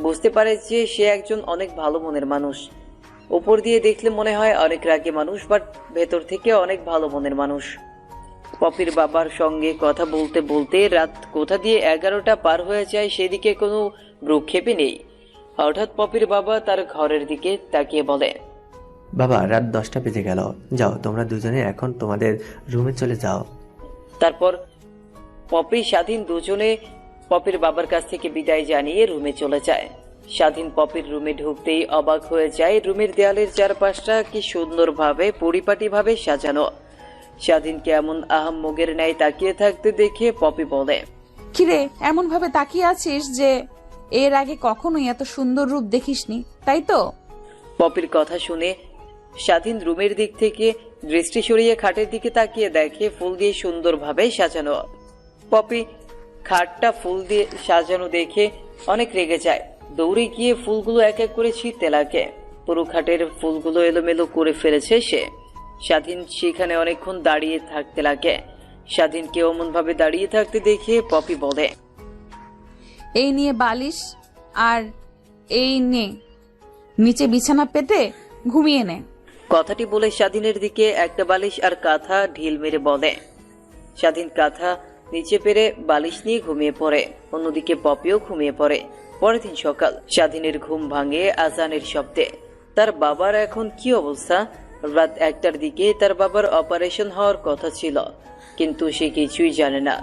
বুঝতে পারে যে সে একজন অনেক ভালো মনের মানুষ। উপর দিয়ে দেখলে মনে হয় অনেক রাগী মানুষ, বাট ভেতর থেকে অনেক ভালো মনের মানুষ। পপির বাবার সঙ্গে কথা বলতে বলতে রাত কোথা দিয়ে 11টা পার হয়ে যায়, সেদিকে কোনো ভ্রুক্ষেপই নেই। হঠাৎ পপির বাবা তার ঘরের দিকে তাকিয়ে বলে, বাবা রাত 10টা বেজে গেল, যাও তোমরা দুজনে এখন তোমাদের রুমে চলে যাও। তারপর পপি স্বাধীন দুজনে পপির বাবার কাছ থেকে বিদায় জানিয়ে রুমে চলে যায়। স্বাধীন পপির রুমে ঢুকতেই অবাক হয়ে যায়। রুমের দেয়ালের চারপাশটা কি সুন্দরভাবে পরিপাটিভাবে সাজানো। স্বাধীনকে এমন আহাম্মগের ন্যায় তাকিয়ে থাকতে দেখে পপি বলে, কিরে এমন ভাবে তাকিয়ে আছিস যে এর আগে কখনোই এত সুন্দর রূপ দেখিসনি, তাই তো? পপির কথা শুনে স্বাধীন রুমের দিক থেকে দৃষ্টি সরিয়ে খাটের দিকে তাকিয়ে দেখে ফুল দিয়ে সুন্দরভাবে সাজানো। পপি খাটটা ফুল দিয়ে সাজানো দেখে অনেক রেগে যায়। দৌড়ে গিয়ে ফুলগুলো এক এক করে ছিঁড়তে লাগে। পুরো খাটের ফুলগুলো এলোমেলো করে ফেলেছে সে। স্বাধীন সেখানে অনেকক্ষণ দাঁড়িয়ে থাকতে লাগে। স্বাধীনকে অমন ভাবে দাঁড়িয়ে থাকতে দেখে পপি বলে, এই নিয়ে বালিশ আর এই নে নিচে বিছানা পেতে ঘুমিয়ে নে। কথাটি বলে স্বাধীনের দিকে একটা বালিশ আর কাঁথা ঢিল মেরে বলে। স্বাধীন কাঁথা নিচে পেরে বালিশ নিয়ে ঘুমিয়ে পড়ে। অন্যদিকে পপিও ঘুমিয়ে পড়ে। পরের দিন সকাল, স্বাধীনের ঘুম ভাঙে আজানের শব্দে। তার বাবার এখন কি অবস্থা? রাত 1টার দিকে তার বাবার অপারেশন হওয়ার কথা ছিল, কিন্তু সে কিছুই জানে না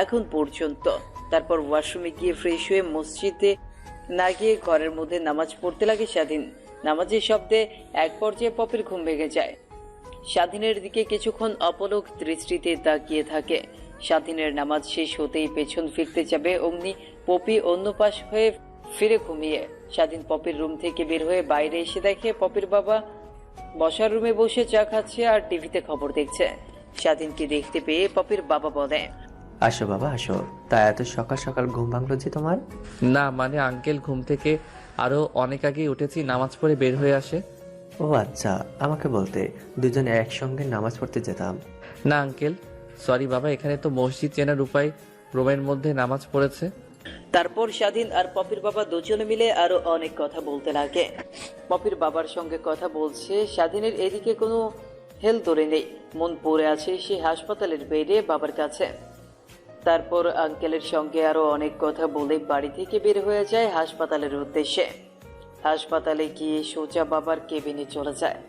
এখন পর্যন্ত। তারপর ওয়াশরুমে গিয়ে ফ্রেশ হয়ে মসজিদে না গিয়ে ঘরের মধ্যে নামাজ পড়তে লাগে স্বাধীন। নামাজের শব্দে এক পর্যায়ে পপির ঘুম ভেঙে যায়। স্বাধীনের দিকে কিছুক্ষণ অপলক দৃষ্টিতে তাকিয়ে থাকে। স্বাধীনের নামাজ শেষ হতেই পেছন ফিরতে যাবে, অমনি পপি অন্য পাশ হয়ে ফিরে ঘুমিয়ে। স্বাধীন পপির রুম থেকে বের হয়ে বাইরে এসে দেখে পপির বাবা বসার রুমে বসে চা খাচ্ছে আর টিভিতে খবর দেখছে। স্বাধীনকে দেখতে পেয়ে পপির বাবা বলে, আসো বাবা আসো। তা এত সকাল সকাল ঘুম ভাঙলো যে তোমার? না মানে আঙ্কেল ঘুম থেকে আরো অনেক আগেই উঠেছি, নামাজ পড়ে বের হয়ে আসে। ও আচ্ছা, আমাকে বলতে দুজনে একসঙ্গে নামাজ পড়তে যেতাম। না আঙ্কেল, সরি বাবা, এখানে তো মসজিদ চেনার উপায়, রুমের মধ্যে নামাজ পড়েছে। তারপর স্বাধীন আর পপির বাবা দুজনে মিলে আরো অনেক কথা বলতে লাগে। পপির বাবার সঙ্গে কথা বলছে। স্বাধীনের এদিকে কোনো হেল ধরে নেই, মন পড়ে আছে সে হাসপাতালের বেডে বাবার কাছে। তারপর আঙ্কেলের সঙ্গে আরো অনেক কথা বলে বাড়ি থেকে বের হয়ে যায় হাসপাতালের উদ্দেশ্যে। হাসপাতালে গিয়ে সোজা বাবার কেবিনে চলে যায়।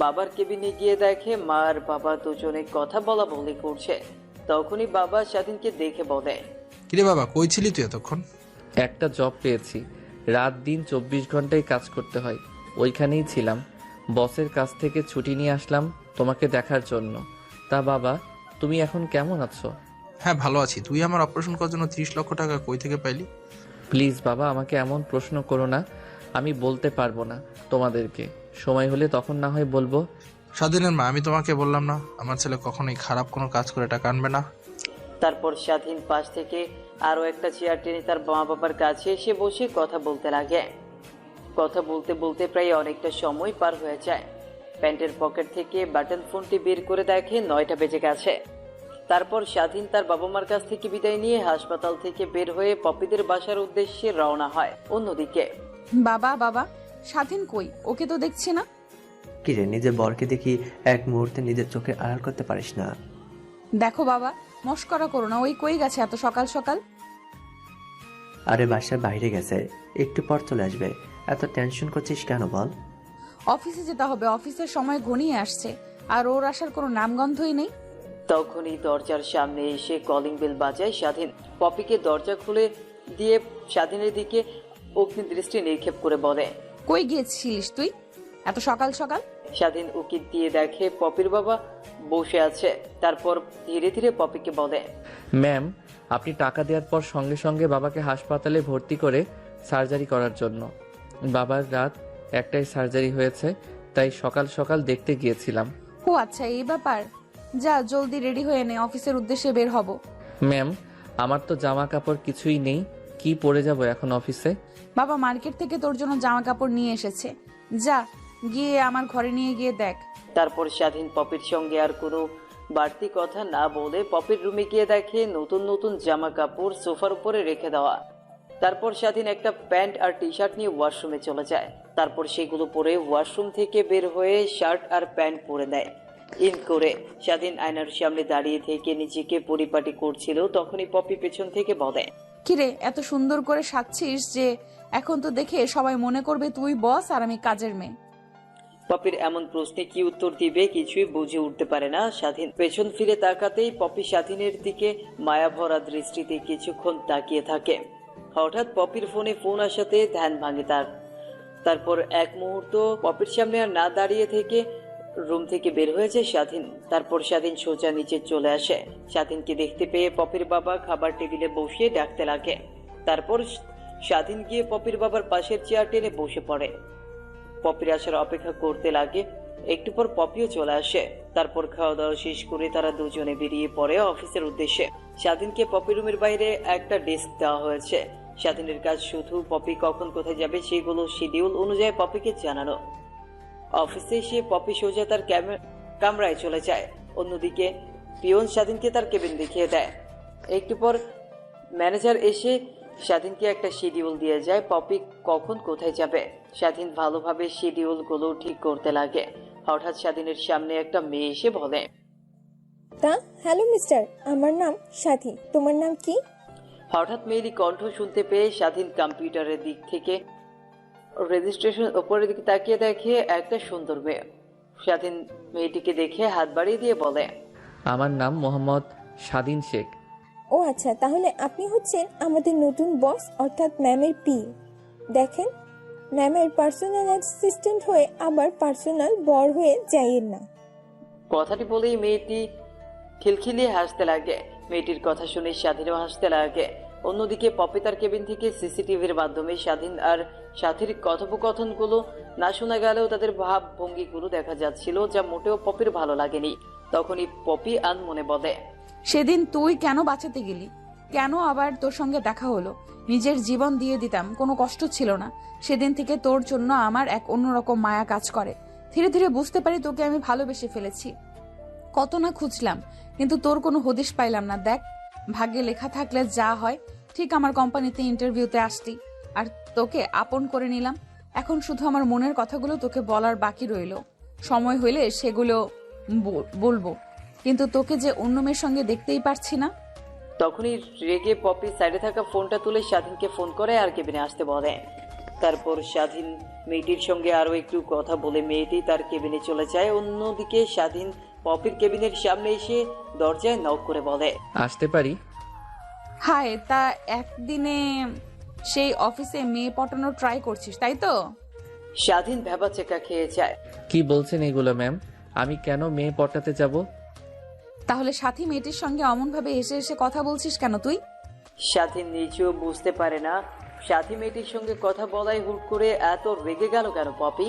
বাবার কেবিনে গিয়ে দেখে মা আর বাবা দুজনে কথা বলা বলি করছে। তখনই বাবা স্বাধীনকে দেখে বলে, কিরে বাবা, কই ছিলি তুই এতক্ষণ? একটা জব পেয়েছি, রাত দিন 24 ঘন্টায় কাজ করতে হয়, ওইখানেই ছিলাম। বসের কাছ থেকে ছুটি নিয়ে আসলাম তোমাকে দেখার জন্য। তা বাবা, তুমি এখন কেমন আছো? হ্যাঁ ভালো আছি। তুই আমার অপারেশন করার জন্য 30 লক্ষ টাকা কই থেকে পাইলি? প্লিজ বাবা, আমাকে এমন প্রশ্ন করো না, আমি বলতে পারবো না তোমাদেরকে, সময় হলে তখন না হয় বলবো। স্বাধীনের মা, আমি তোমাকে বললাম না আমার ছেলে কখনোই খারাপ কোনো কাজ করে টাকা আনবে না? তারপর স্বাধীন পাশ থেকে আরো একটা চেয়ার টেনে তার মা বাবার কাছে এসে বসে কথা বলতে লাগে। কথা বলতে বলতে প্রায় অনেকটা সময় পার হয়ে যায়। প্যান্টের পকেট থেকে বাটন ফোনটি বের করে দেখে 9টা বেজে গেছে। তারপর স্বাধীন তার বাবা মার কাছ থেকে বিদায় নিয়ে হাসপাতাল থেকে বের হয়ে পপিদের বাসার উদ্দেশ্যে রওনা হয়। অন্যদিকে বাবা বাবা, স্বাধীন কই? ওকে তো দেখছি না। কিরে, নিজের বরকে দেখি এক মুহূর্তে নিজের চোখে আড়াল করতে পারিস না? দেখো বাবা, মস্করা করো না, ওই কই গেছে এত সকাল সকাল? আরে বাসার বাইরে গেছে, একটু পর চলে আসবে। এত টেনশন করছিস কেন বল? অফিসে যেতে হবে, অফিসের সময় ঘনিয়ে আসছে, আর ওর আসার কোনো নামগন্ধই নেই। তখনই দরজার সামনে এসে কলিং বেল বাজায় স্বাধীন। পপিকে দরজা খুলে দিয়ে স্বাধীনের দিকে অগ্নি দৃষ্টি নিক্ষেপ করে বলে, কই গিয়েছিলিস তুই এত সকাল সকাল? স্বাধীন উকি দিয়ে দেখে পপির বাবা বসে আছে। তারপর ধীরে ধীরে পপিকে বলে, ম্যাম, আপনি টাকা দেওয়ার পর সঙ্গে সঙ্গে বাবাকে হাসপাতালে ভর্তি করে সার্জারি করার জন্য। বাবার রাত 1টায় সার্জারি হয়েছে, তাই সকাল সকাল দেখতে গিয়েছিলাম। ও আচ্ছা, এই ব্যাপার। যা জলদি রেডি হয়ে নে, অফিসের উদ্দেশ্যে বের হব। ম্যাম, আমার তো জামা কাপড় কিছুই নেই, কি পরে যাব এখন অফিসে? বাবা মার্কেট থেকে তোর জন্য জামা কাপড় নিয়ে এসেছে, যা গিয়ে আমার ঘরে নিয়ে গিয়ে দেখ। তারপর স্বাধীন পপির সঙ্গে আর কোনো বাড়তি কথা না বলে পপির রুমে গিয়ে দেখে নতুন নতুন জামা কাপড় সোফার উপরে রেখে দেওয়া। তারপর স্বাধীন একটা প্যান্ট আর টি শার্ট নিয়ে ওয়াশরুমে চলে যায়। তারপর সেগুলো পরে ওয়াশরুম থেকে বের হয়ে শার্ট আর প্যান্ট পরে নেয়। ইন করে স্বাধীন আয়নার সামনে দাঁড়িয়ে থেকে নিজেকে পরিপাটি করছিল, তখনই পপি পেছন থেকে বলে, কিরে, এত সুন্দর করে সাজছিস যে এখন তো দেখে সবাই মনে করবে তুই বস আর আমি কাজের মেয়ে। পপির এমন প্রশ্নে কি উত্তর দিবে কিছুই বুঝে উঠতে পারে না স্বাধীন। পেছন ফিরে তাকাতেই পপি স্বাধীনের দিকে মায়াভরা দৃষ্টিতে কিছুক্ষণ তাকিয়ে থাকে। হঠাৎ পপির ফোনে ফোন আসাতে ধ্যান ভাঙে তার। তারপর এক মুহূর্ত পপির সামনে আর না দাঁড়িয়ে থেকে রুম থেকে বের হয়েছে স্বাধীন। তারপর স্বাধীন সোজা নিচে চলে আসে। স্বাধীনকে দেখতে পেয়ে পপির বাবা খাবার টেবিলে বসিয়ে ডাকতে লাগে। তারপর স্বাধীন গিয়ে পপির বাবার পাশের চেয়ার টেনে বসে পড়ে। পপির আসার অপেক্ষা করতে লাগে। একটু পর পপিও চলে আসে। তারপর খাওয়া দাওয়া শেষ করে তারা দুজনে বেরিয়ে পড়ে অফিসের উদ্দেশ্যে। স্বাধীনকে পপি রুমের বাইরে একটা ডেস্ক দেওয়া হয়েছে। স্বাধীনের কাজ শুধু পপি কখন কোথায় যাবে সেগুলো শিডিউল অনুযায়ী পপিকে জানানো। অফিসে এসে পপি সোজা তার কামরায় চলে যায়। অন্যদিকে পিয়ন স্বাধীনকে তার কেবিন দেখিয়ে দেয়। একটু পর ম্যানেজার এসে স্বাধীনকে একটা শিডিউল দিয়ে যায় পপি কখন কোথায় যাবে। স্বাধীন ভালোভাবে শিডিউলগুলো ঠিক করতে লাগে। হঠাৎ স্বাধীনের সামনে একটা মেয়ে এসে বলে, তা হ্যালো মিস্টার, আমার নাম সাথী, তোমার নাম কি? হঠাৎ মেয়েরই কণ্ঠ শুনতে পেয়ে স্বাধীন কম্পিউটারের দিক থেকে রেজিস্ট্রেশন উপরের দিকে তাকিয়ে দেখে একটা সুন্দর মেয়ে। স্বাধীন মেয়েটিকে দেখে হাত বাড়িয়ে দিয়ে বলে, আমার নাম মোহাম্মদ স্বাধীন শেখ। ও আচ্ছা, তাহলে আপনি হচ্ছেন আমাদের নতুন বস অর্থাৎ ম্যামের পি। দেখেন, ম্যামের পার্সোনাল অ্যাসিস্ট্যান্ট হয়ে আবার পার্সোনাল বর হয়ে যাইয়েন না। কথাটি বলেই মেয়েটি খিলখিলিয়ে হাসতে লাগে। মেয়েটির কথা শুনে স্বাধীনও হাসতে লাগে। অন্যদিকে পপি তার কেবিন থেকে সিসিটিভির মাধ্যমে স্বাধীন আর সাথীর কথোপকথনগুলো না শোনা গেলেও তাদের ভাব ভঙ্গিগুলো দেখা যাচ্ছিল, যা মোটেও পপির ভালো লাগেনি। তখনই পপি আনমনে বলে, সেদিন তুই কেন বাঁচাতে গেলি? কেন আবার তোর সঙ্গে দেখা হলো? নিজের জীবন দিয়ে দিতাম, কোনো কষ্ট ছিল না। সেদিন থেকে তোর জন্য আমার এক অন্যরকম মায়া কাজ করে। ধীরে ধীরে বুঝতে পারি তোকে আমি ভালোবেসে ফেলেছি। কত না খুঁজলাম, কিন্তু তোর কোনো হদিশ পাইলাম না। দেখ, ভাগ্যে লেখা থাকলে যা হয়। ঠিক আমার কোম্পানিতে ইন্টারভিউতে আসলি, আর তোকে আপন করে নিলাম। এখন শুধু আমার মনের কথাগুলো তোকে বলার বাকি রইল। সময় হইলে সেগুলো বলবো, কিন্তু তোকে যে অন্য মেয়ের সঙ্গে দেখতেই পারছি না। তখনই রেগে পপি সাইডে থাকা ফোনটা তুলে স্বাধীনকে ফোন করে আর কেবিনে আসতে বলে। তারপর স্বাধীন মেয়েটির সঙ্গে আরো একটু কথা বলে মেয়েটি তার কেবিনে চলে যায়। অন্যদিকে স্বাধীন পপির কেবিনের সামনে এসে দরজায় নক করে বলে, আসতে পারি? হায়, তা একদিনে সেই অফিসে মেয়ে পটানোর ট্রাই করছিস, তাই তো? স্বাধীন ভেবা চেকা খেয়ে যায়। কি বলছেন এগুলো ম্যাম? আমি কেন মেয়ে পটাতে যাব? তাহলে সাথী মেয়েটির সঙ্গে অমন ভাবে এসে এসে কথা বলছিস কেন তুই? স্বাধীন নিজেও বুঝতে পারে না সাথী মেয়েটির সঙ্গে কথা বলাই হুট করে এত রেগে গেল কেন পপি।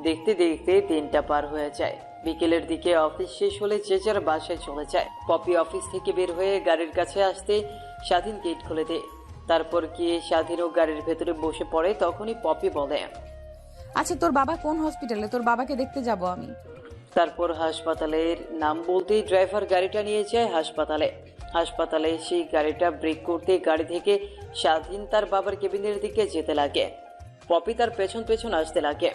দেখতে দেখতে 3টা পার হয়ে যায়। বিকেলের দিকে অফিস শেষ হলে যে যার বাসায় চলে যায়। পপি অফিস থেকে বের হয়ে গাড়ির কাছে আসতে স্বাধীন গেট খুলে দেয়। তারপর গিয়ে স্বাধীনও গাড়ির ভেতরে বসে পড়ে। তখনই পপি বলে, আচ্ছা, তোর বাবা কোন হসপিটালে? তোর বাবাকে দেখতে যাব আমি। তারপর হাসপাতালের নাম বলতেই ড্রাইভার গাড়িটা নিয়ে যায় হাসপাতালে সেই গাড়িটা ব্রেক করতে গাড়ি থেকে স্বাধীন তার বাবার কেবিনের দিকে যেতে লাগে। পপি তার পেছন পেছন আসতে লাগে।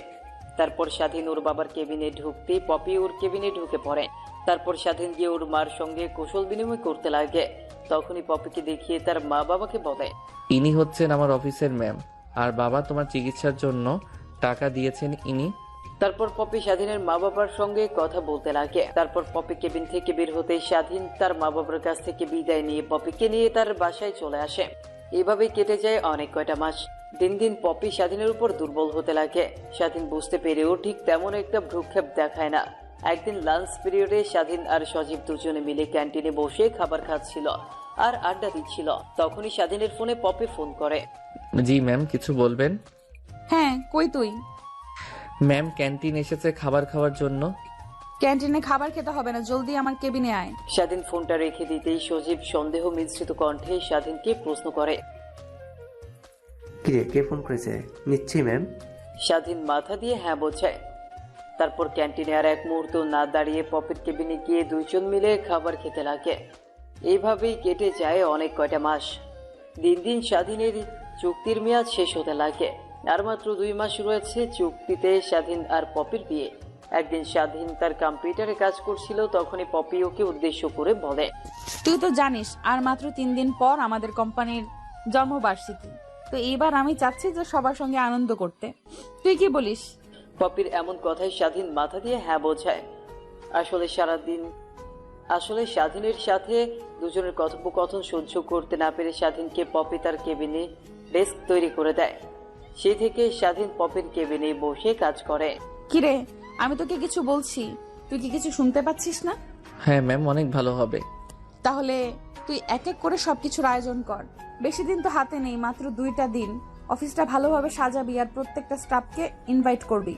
তারপর স্বাধীন ওর বাবার কেবিনে ঢুকতে পপি ওর কেবিনে ঢুকে পড়ে। তারপর স্বাধীন গিয়ে ওর মার সঙ্গে কুশল বিনিময় করতে লাগে। তখনই পপিকে দেখিয়ে তার মা বাবাকে বলে, ইনি হচ্ছেন আমার অফিসের ম্যাম, আর বাবা তোমার চিকিৎসার জন্য টাকা দিয়েছেন ইনি। তারপর পপি স্বাধীনের মা বাবার সঙ্গে কথা বলতে লাগে। তারপর পপি কেবিন থেকে বের হতে স্বাধীন তার মা বাবার কাছ থেকে বিদায় নিয়ে পপিকে নিয়ে তার বাসায় চলে আসে। এভাবে কেটে যায় অনেক কয়টা মাস। দিন দিন পপি স্বাধীনের উপর দুর্বল হতে লাগে। স্বাধীন বুঝতে পেরেও ঠিক তেমন একটা ভ্রুক্ষেপ দেখায় না। একদিন লাঞ্চ পিরিয়ডে স্বাধীন আর সজীব দুজনে মিলে ক্যান্টিনে বসে খাবার খাচ্ছিল আর আড্ডা দিচ্ছিল। তখনই স্বাধীনের ফোনে পপি ফোন করে। জি ম্যাম, কিছু বলবেন? হ্যাঁ, কই তুই? ম্যাম, ক্যান্টিন এসেছে খাবার খাওয়ার জন্য। ক্যান্টিনে খাবার খেতে হবে না, জলদি আমার কেবিনে আয়। স্বাধীন ফোনটা রেখে দিতেই সজীব সন্দেহ মিশ্রিত কণ্ঠে স্বাধীনকে প্রশ্ন করে। কিরে, কে ফোন করেছে? নিচ্ছি ম্যাম। স্বাধীন মাথা দিয়ে হ্যাঁ বোঝায়। তারপর ক্যান্টিনে আর এক মুহূর্ত না দাঁড়িয়ে পপির কেবিনে গিয়ে দুইজন মিলে খাবার খেতে লাগে। এইভাবেই কেটে যায় অনেক কয়টা মাস। দিন দিন স্বাধীনের চুক্তির মেয়াদ শেষ হতে লাগে। আর মাত্র 2 মাস রয়েছে চুক্তিতে স্বাধীন আর পপির বিয়ে। একদিন স্বাধীন তার কম্পিউটারে কাজ করছিল, তখনই পপি ওকে উদ্দেশ্য করে বলে, তুই তো জানিস আর মাত্র 3 দিন পর আমাদের কোম্পানির জন্মবার্ষিকী, তো এইবার আমি চাচ্ছি যে সবার সঙ্গে আনন্দ করতে। তুই কি বলিস? পপির এমন কথায় স্বাধীন মাথা দিয়ে হ্যাঁ বোঝায়। আসলে স্বাধীনের সাথে দুজনের কথোপকথন সহ্য করতে না পেরে স্বাধীনকে পপি তার কেবিনে ডেস্ক তৈরি করে দেয়। সেই থেকে স্বাধীন পপির কেবিনে বসে কাজ করে। কিরে, আমি তোকে কিছু বলছি, তুই কি কিছু শুনতে পাচ্ছিস না? হ্যাঁ ম্যাম, অনেক ভালো হবে। তাহলে তুই এক এক করে সবকিছুর আয়োজন কর। বেশি দিন তো হাতে নেই, মাত্র 2টা দিন। অফিসটা ভালোভাবে সাজাবি আর প্রত্যেকটা স্টাফকে ইনভাইট করবি।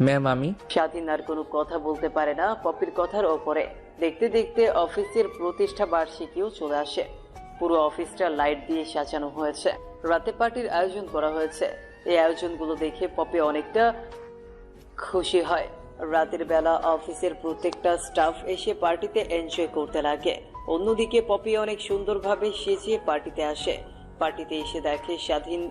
ম্যাম আমি। স্বাধীন আর কোনো কথা বলতে পারে না পপির কথার ওপরে। দেখতে দেখতে অফিসের প্রতিষ্ঠা বার্ষিকীও চলে আসে। পুরো অফিসটা লাইট দিয়ে সাজানো হয়েছে। রাতে পার্টির আয়োজন করা হয়েছে। এই আয়োজনগুলো দেখে পপি অনেকটা খুশি হয়। রাতের বেলা অফিসের প্রত্যেকটা স্টাফ এসে পার্টিতে এনজয় করতে লাগে। অন্যদিকে পপি অনেক সুন্দরভাবে সেজে পার্টিতে আসে। পার্টিতে এসে দেখে স্বাধীন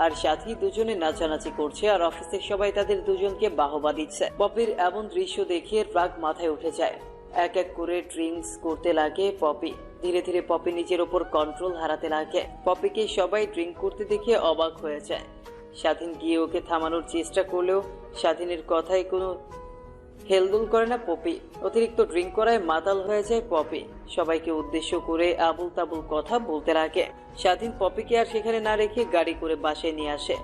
আর সাথী দুজনে নাচানাচি করছে আর অফিসের সবাই তাদের দুজনকে বাহবা দিচ্ছে। পপির এমন দৃশ্য দেখে রাগ মাথায় উঠে যায়। এক এক করে ড্রিঙ্কস করতে লাগে পপি। ধীরে ধীরে পপি নিজের ওপর কন্ট্রোল হারাতে লাগে। পপিকে সবাই ড্রিঙ্ক করতে দেখে অবাক হয়ে যায়। স্বাধীন গিয়ে ওকে থামানোর চেষ্টা করলেও স্বাধীনের কথায় কোনো হেলদুল করে না পপি। অতিরিক্ত ড্রিঙ্ক করায় মাতাল হয়ে যায় পপি। সবাইকে উদ্দেশ্য করে আবুল তাবুল কথা বলতে লাগে। স্বাধীন পপিকে আর সেখানে না রেখে গাড়ি করে বাসায় নিয়ে আসে।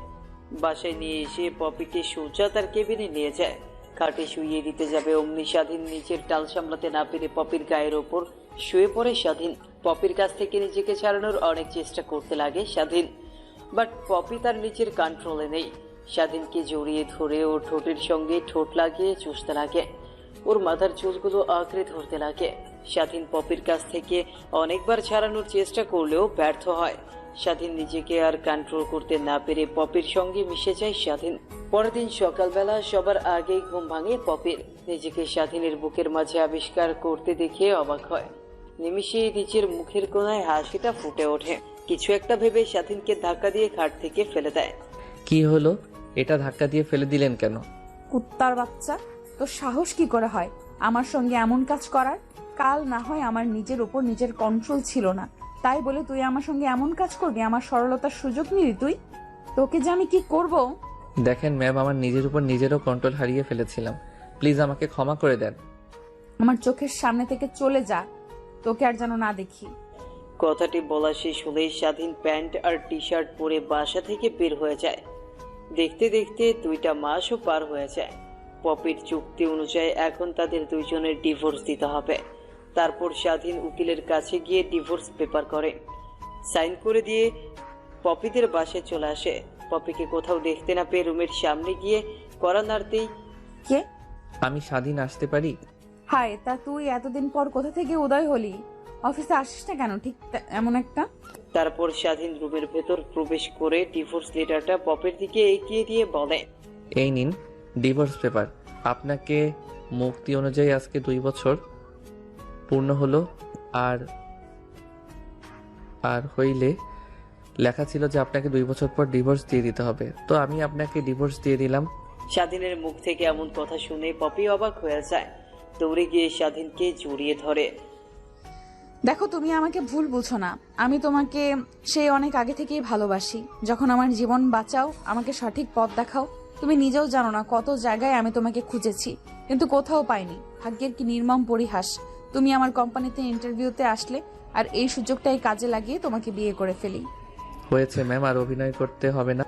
বাসায় নিয়ে এসে পপিকে সোজা তার কেবিনে নিয়ে যায়। খাটে শুইয়ে দিতে যাবে অমনি স্বাধীন নিজের টাল সামলাতে না পেরে পপির গায়ের ওপর শুয়ে পড়ে স্বাধীন। পপির কাছ থেকে নিজেকে ছাড়ানোর অনেক চেষ্টা করতে লাগে স্বাধীন, বাট পপি তার নিজের কন্ট্রোলে নেই। স্বাধীনকে জড়িয়ে ধরে ওর ঠোঁটের সঙ্গে ঠোঁট লাগিয়ে চুষতে লাগে। ওর মাথার চুলগুলো আঁকড়ে ধরতে লাগে। স্বাধীন পপির কাছ থেকে অনেকবার ছাড়ানোর চেষ্টা করলেও ব্যর্থ হয়। স্বাধীন নিজেকে আর কন্ট্রোল করতে না পেরে পপির সঙ্গে মিশে যায় স্বাধীন। পরের দিন সকালবেলা সবার আগেই ঘুম ভাঙে পপির। নিজেকে স্বাধীনের বুকের মাঝে আবিষ্কার করতে দেখে অবাক হয়। নিমিষেই নিজের মুখের কোণায় হাসিটা ফুটে ওঠে। কিছু একটা ভেবে স্বাধীনকে ধাক্কা দিয়ে খাট থেকে ফেলে দেয়। কি হলো? এটা ধাক্কা দিয়ে ফেলে দিলেন কেন? কুত্তার বাচ্চা, তোর সাহস কি করে হয় আমার সঙ্গে এমন কাজ করার? কাল না হয় আমার নিজের উপর নিজের কন্ট্রোল ছিল না, তাই বলে তুই আমার সঙ্গে এমন কাজ করবি? আমার সরলতার সুযোগ নিলি তুই? তোকে যে আমি কি করব! দেখেন ম্যাম, আমার নিজের উপর নিজেরও কন্ট্রোল হারিয়ে ফেলেছিলাম। প্লিজ আমাকে ক্ষমা করে দেন। আমার চোখের সামনে থেকে চলে যা, তোকে আর যেন না দেখি। কথাটি বলা শেষ হলেই স্বাধীন প্যান্ট আর টি শার্ট পরে বাসা থেকে বের হয়ে যায়। দেখতে দেখতে 2টা মাসও পার হয়ে যায়। পপির চুক্তি অনুযায়ী এখন তাদের দুইজনের ডিভোর্স দিতে হবে। তারপর স্বাধীন উকিলের কাছে গিয়ে ডিভোর্স পেপার করে সাইন করে দিয়ে পপিদের বাসায় চলে আসে। পপিকে কোথাও দেখতে না পেয়ে রুমের সামনে গিয়ে কড়া নাড়তেই, কে? আমি স্বাধীন আসতে পারি? হায়, তা তুই এতদিন পর কোথা থেকে উদয় হলি? অফিসে আসিস না কেন ঠিক এমন একটা? তারপর স্বাধীন রুমের ভেতর প্রবেশ করে ডিভোর্স লেটারটা পপের দিকে এগিয়ে দিয়ে বলে, এই নিন ডিভোর্স পেপার। আপনাকে মুক্তি অনুযায়ী আজকে 2 বছর পূর্ণ হলো। আর হইলে লেখা ছিল যে আপনাকে 2 বছর পর ডিভোর্স দিয়ে দিতে হবে, তো আমি আপনাকে ডিভোর্স দিয়ে দিলাম। স্বাধীনের মুখ থেকে এমন কথা শুনে পপি অবাক হয়ে যায়। দৌড়ে গিয়ে স্বাধীনকে জড়িয়ে ধরে। দেখো, তুমি আমাকে ভুল বুঝো না। আমি তোমাকে সেই অনেক আগে থেকেই ভালোবাসি। যখন আমার জীবন বাঁচাও, আমাকে সঠিক পথ দেখাও। তুমি নিজেও জানো না কত জায়গায় আমি তোমাকে খুঁজেছি, কিন্তু কোথাও পাইনি। ভাগ্যের কি নির্মম পরিহাস, তুমি আমার কোম্পানিতে ইন্টারভিউতে আসলে আর এই সুযোগটাই কাজে লাগিয়ে তোমাকে বিয়ে করে ফেলি। হয়েছে ম্যাম, আর অভিনয় করতে হবে না।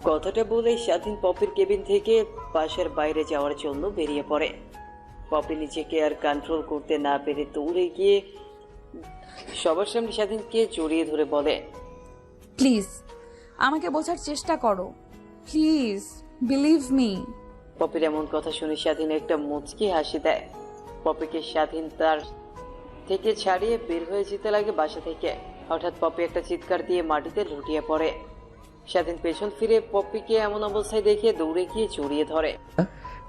কথাটা বলে স্বাধীন পপির কেবিন থেকে বাসার বাইরে যাওয়ার জন্য বেরিয়ে পড়ে। পপি নিজেকে আর কন্ট্রোল করতে না পেরে দৌড়ে গিয়ে সবার সামনে স্বাধীনকে জড়িয়ে ধরে বলে, প্লিজ আমাকে বোঝার চেষ্টা করো, প্লিজ বিলিভ মি। পপির এমন কথা শুনে স্বাধীন একটা মুচকি হাসি দেয়। পপিকে স্বাধীন তার থেকে ছাড়িয়ে বের হয়ে যেতে লাগে বাসা থেকে। হঠাৎ পপি একটা চিৎকার দিয়ে মাটিতে লুটিয়ে পড়ে। স্বাধীন পেছন ফিরে পপিকে এমন অবস্থায় দেখে দৌড়ে গিয়ে জড়িয়ে ধরে।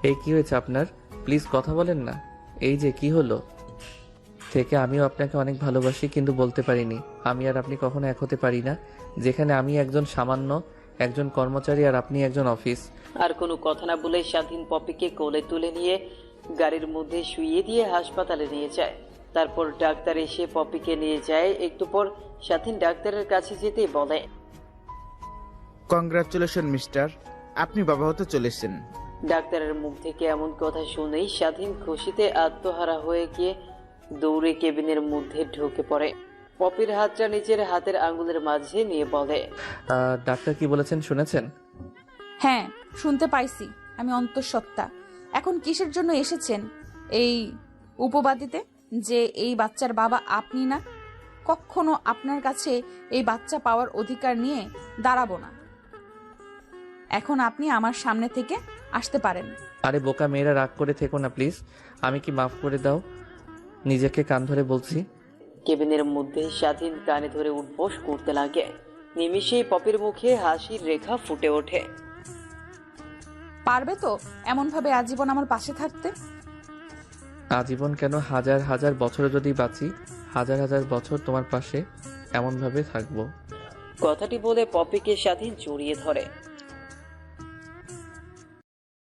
এই কি হয়েছে আপনার? প্লিজ কথা বলেন না। এই যে কি হলো? থেকে আমিও আপনাকে অনেক ভালোবাসি, কিন্তু বলতে পারিনি। আমি আর আপনি কখনো এক হতে পারি না, যেখানে আমি একজন সামান্য একজন কর্মচারী আর আপনি একজন অফিস। আর কোনো কথা না বলে স্বাধীন পপিকে কোলে তুলে নিয়ে গাড়ির মধ্যে শুইয়ে দিয়ে হাসপাতালে নিয়ে যায়। তারপর ডাক্তার এসে পপিকে নিয়ে যায়। একটু পর স্বাধীন ডাক্তারের কাছে যেতেই বলে, কংগ্রাচুলেশন মিস্টার, আপনি বাবা হতে চলেছেন। ডাক্তারের মুখ থেকে এমন কথা শুনেই স্বাধীন খুশিতে আত্মহারা হয়ে গিয়ে দৌড়ে কেবিনের মধ্যে ঢুকে পড়ে। পপির হাতটা নিজের হাতের আঙ্গুলের মাঝে নিয়ে বলে, ডাক্তার কি বলেছেন শুনেছেন? হ্যাঁ, শুনতে পাইছি। আমি অন্তঃসত্ত্বা। এখন কিসের জন্য এসেছেন এই উপবাদিতে যে এই বাচ্চার বাবা আপনি না? কখনো আপনার কাছে এই বাচ্চা পাওয়ার অধিকার নিয়ে দাঁড়াবো না। এখন আপনি আমার সামনে থেকে আসতে পারেন। আরে বোকা মেয়েরা, রাগ করে থেকো না প্লিজ। আমি কি মাফ করে দাও, নিজেকে কান ধরে বলছি। কেবিনের মধ্যে স্বাধীন কানে ধরে উঠবোস করতে লাগে। নিমিষেই পপির মুখে হাসির রেখা ফুটে ওঠে। পারবে তো এমন ভাবে আজীবন আমার পাশে থাকতে? আজীবন কেন, হাজার হাজার বছর যদি বাঁচি, হাজার হাজার বছর তোমার পাশে এমন ভাবে থাকবো। কথাটি বলে পপিকে স্বাধীন জড়িয়ে ধরে।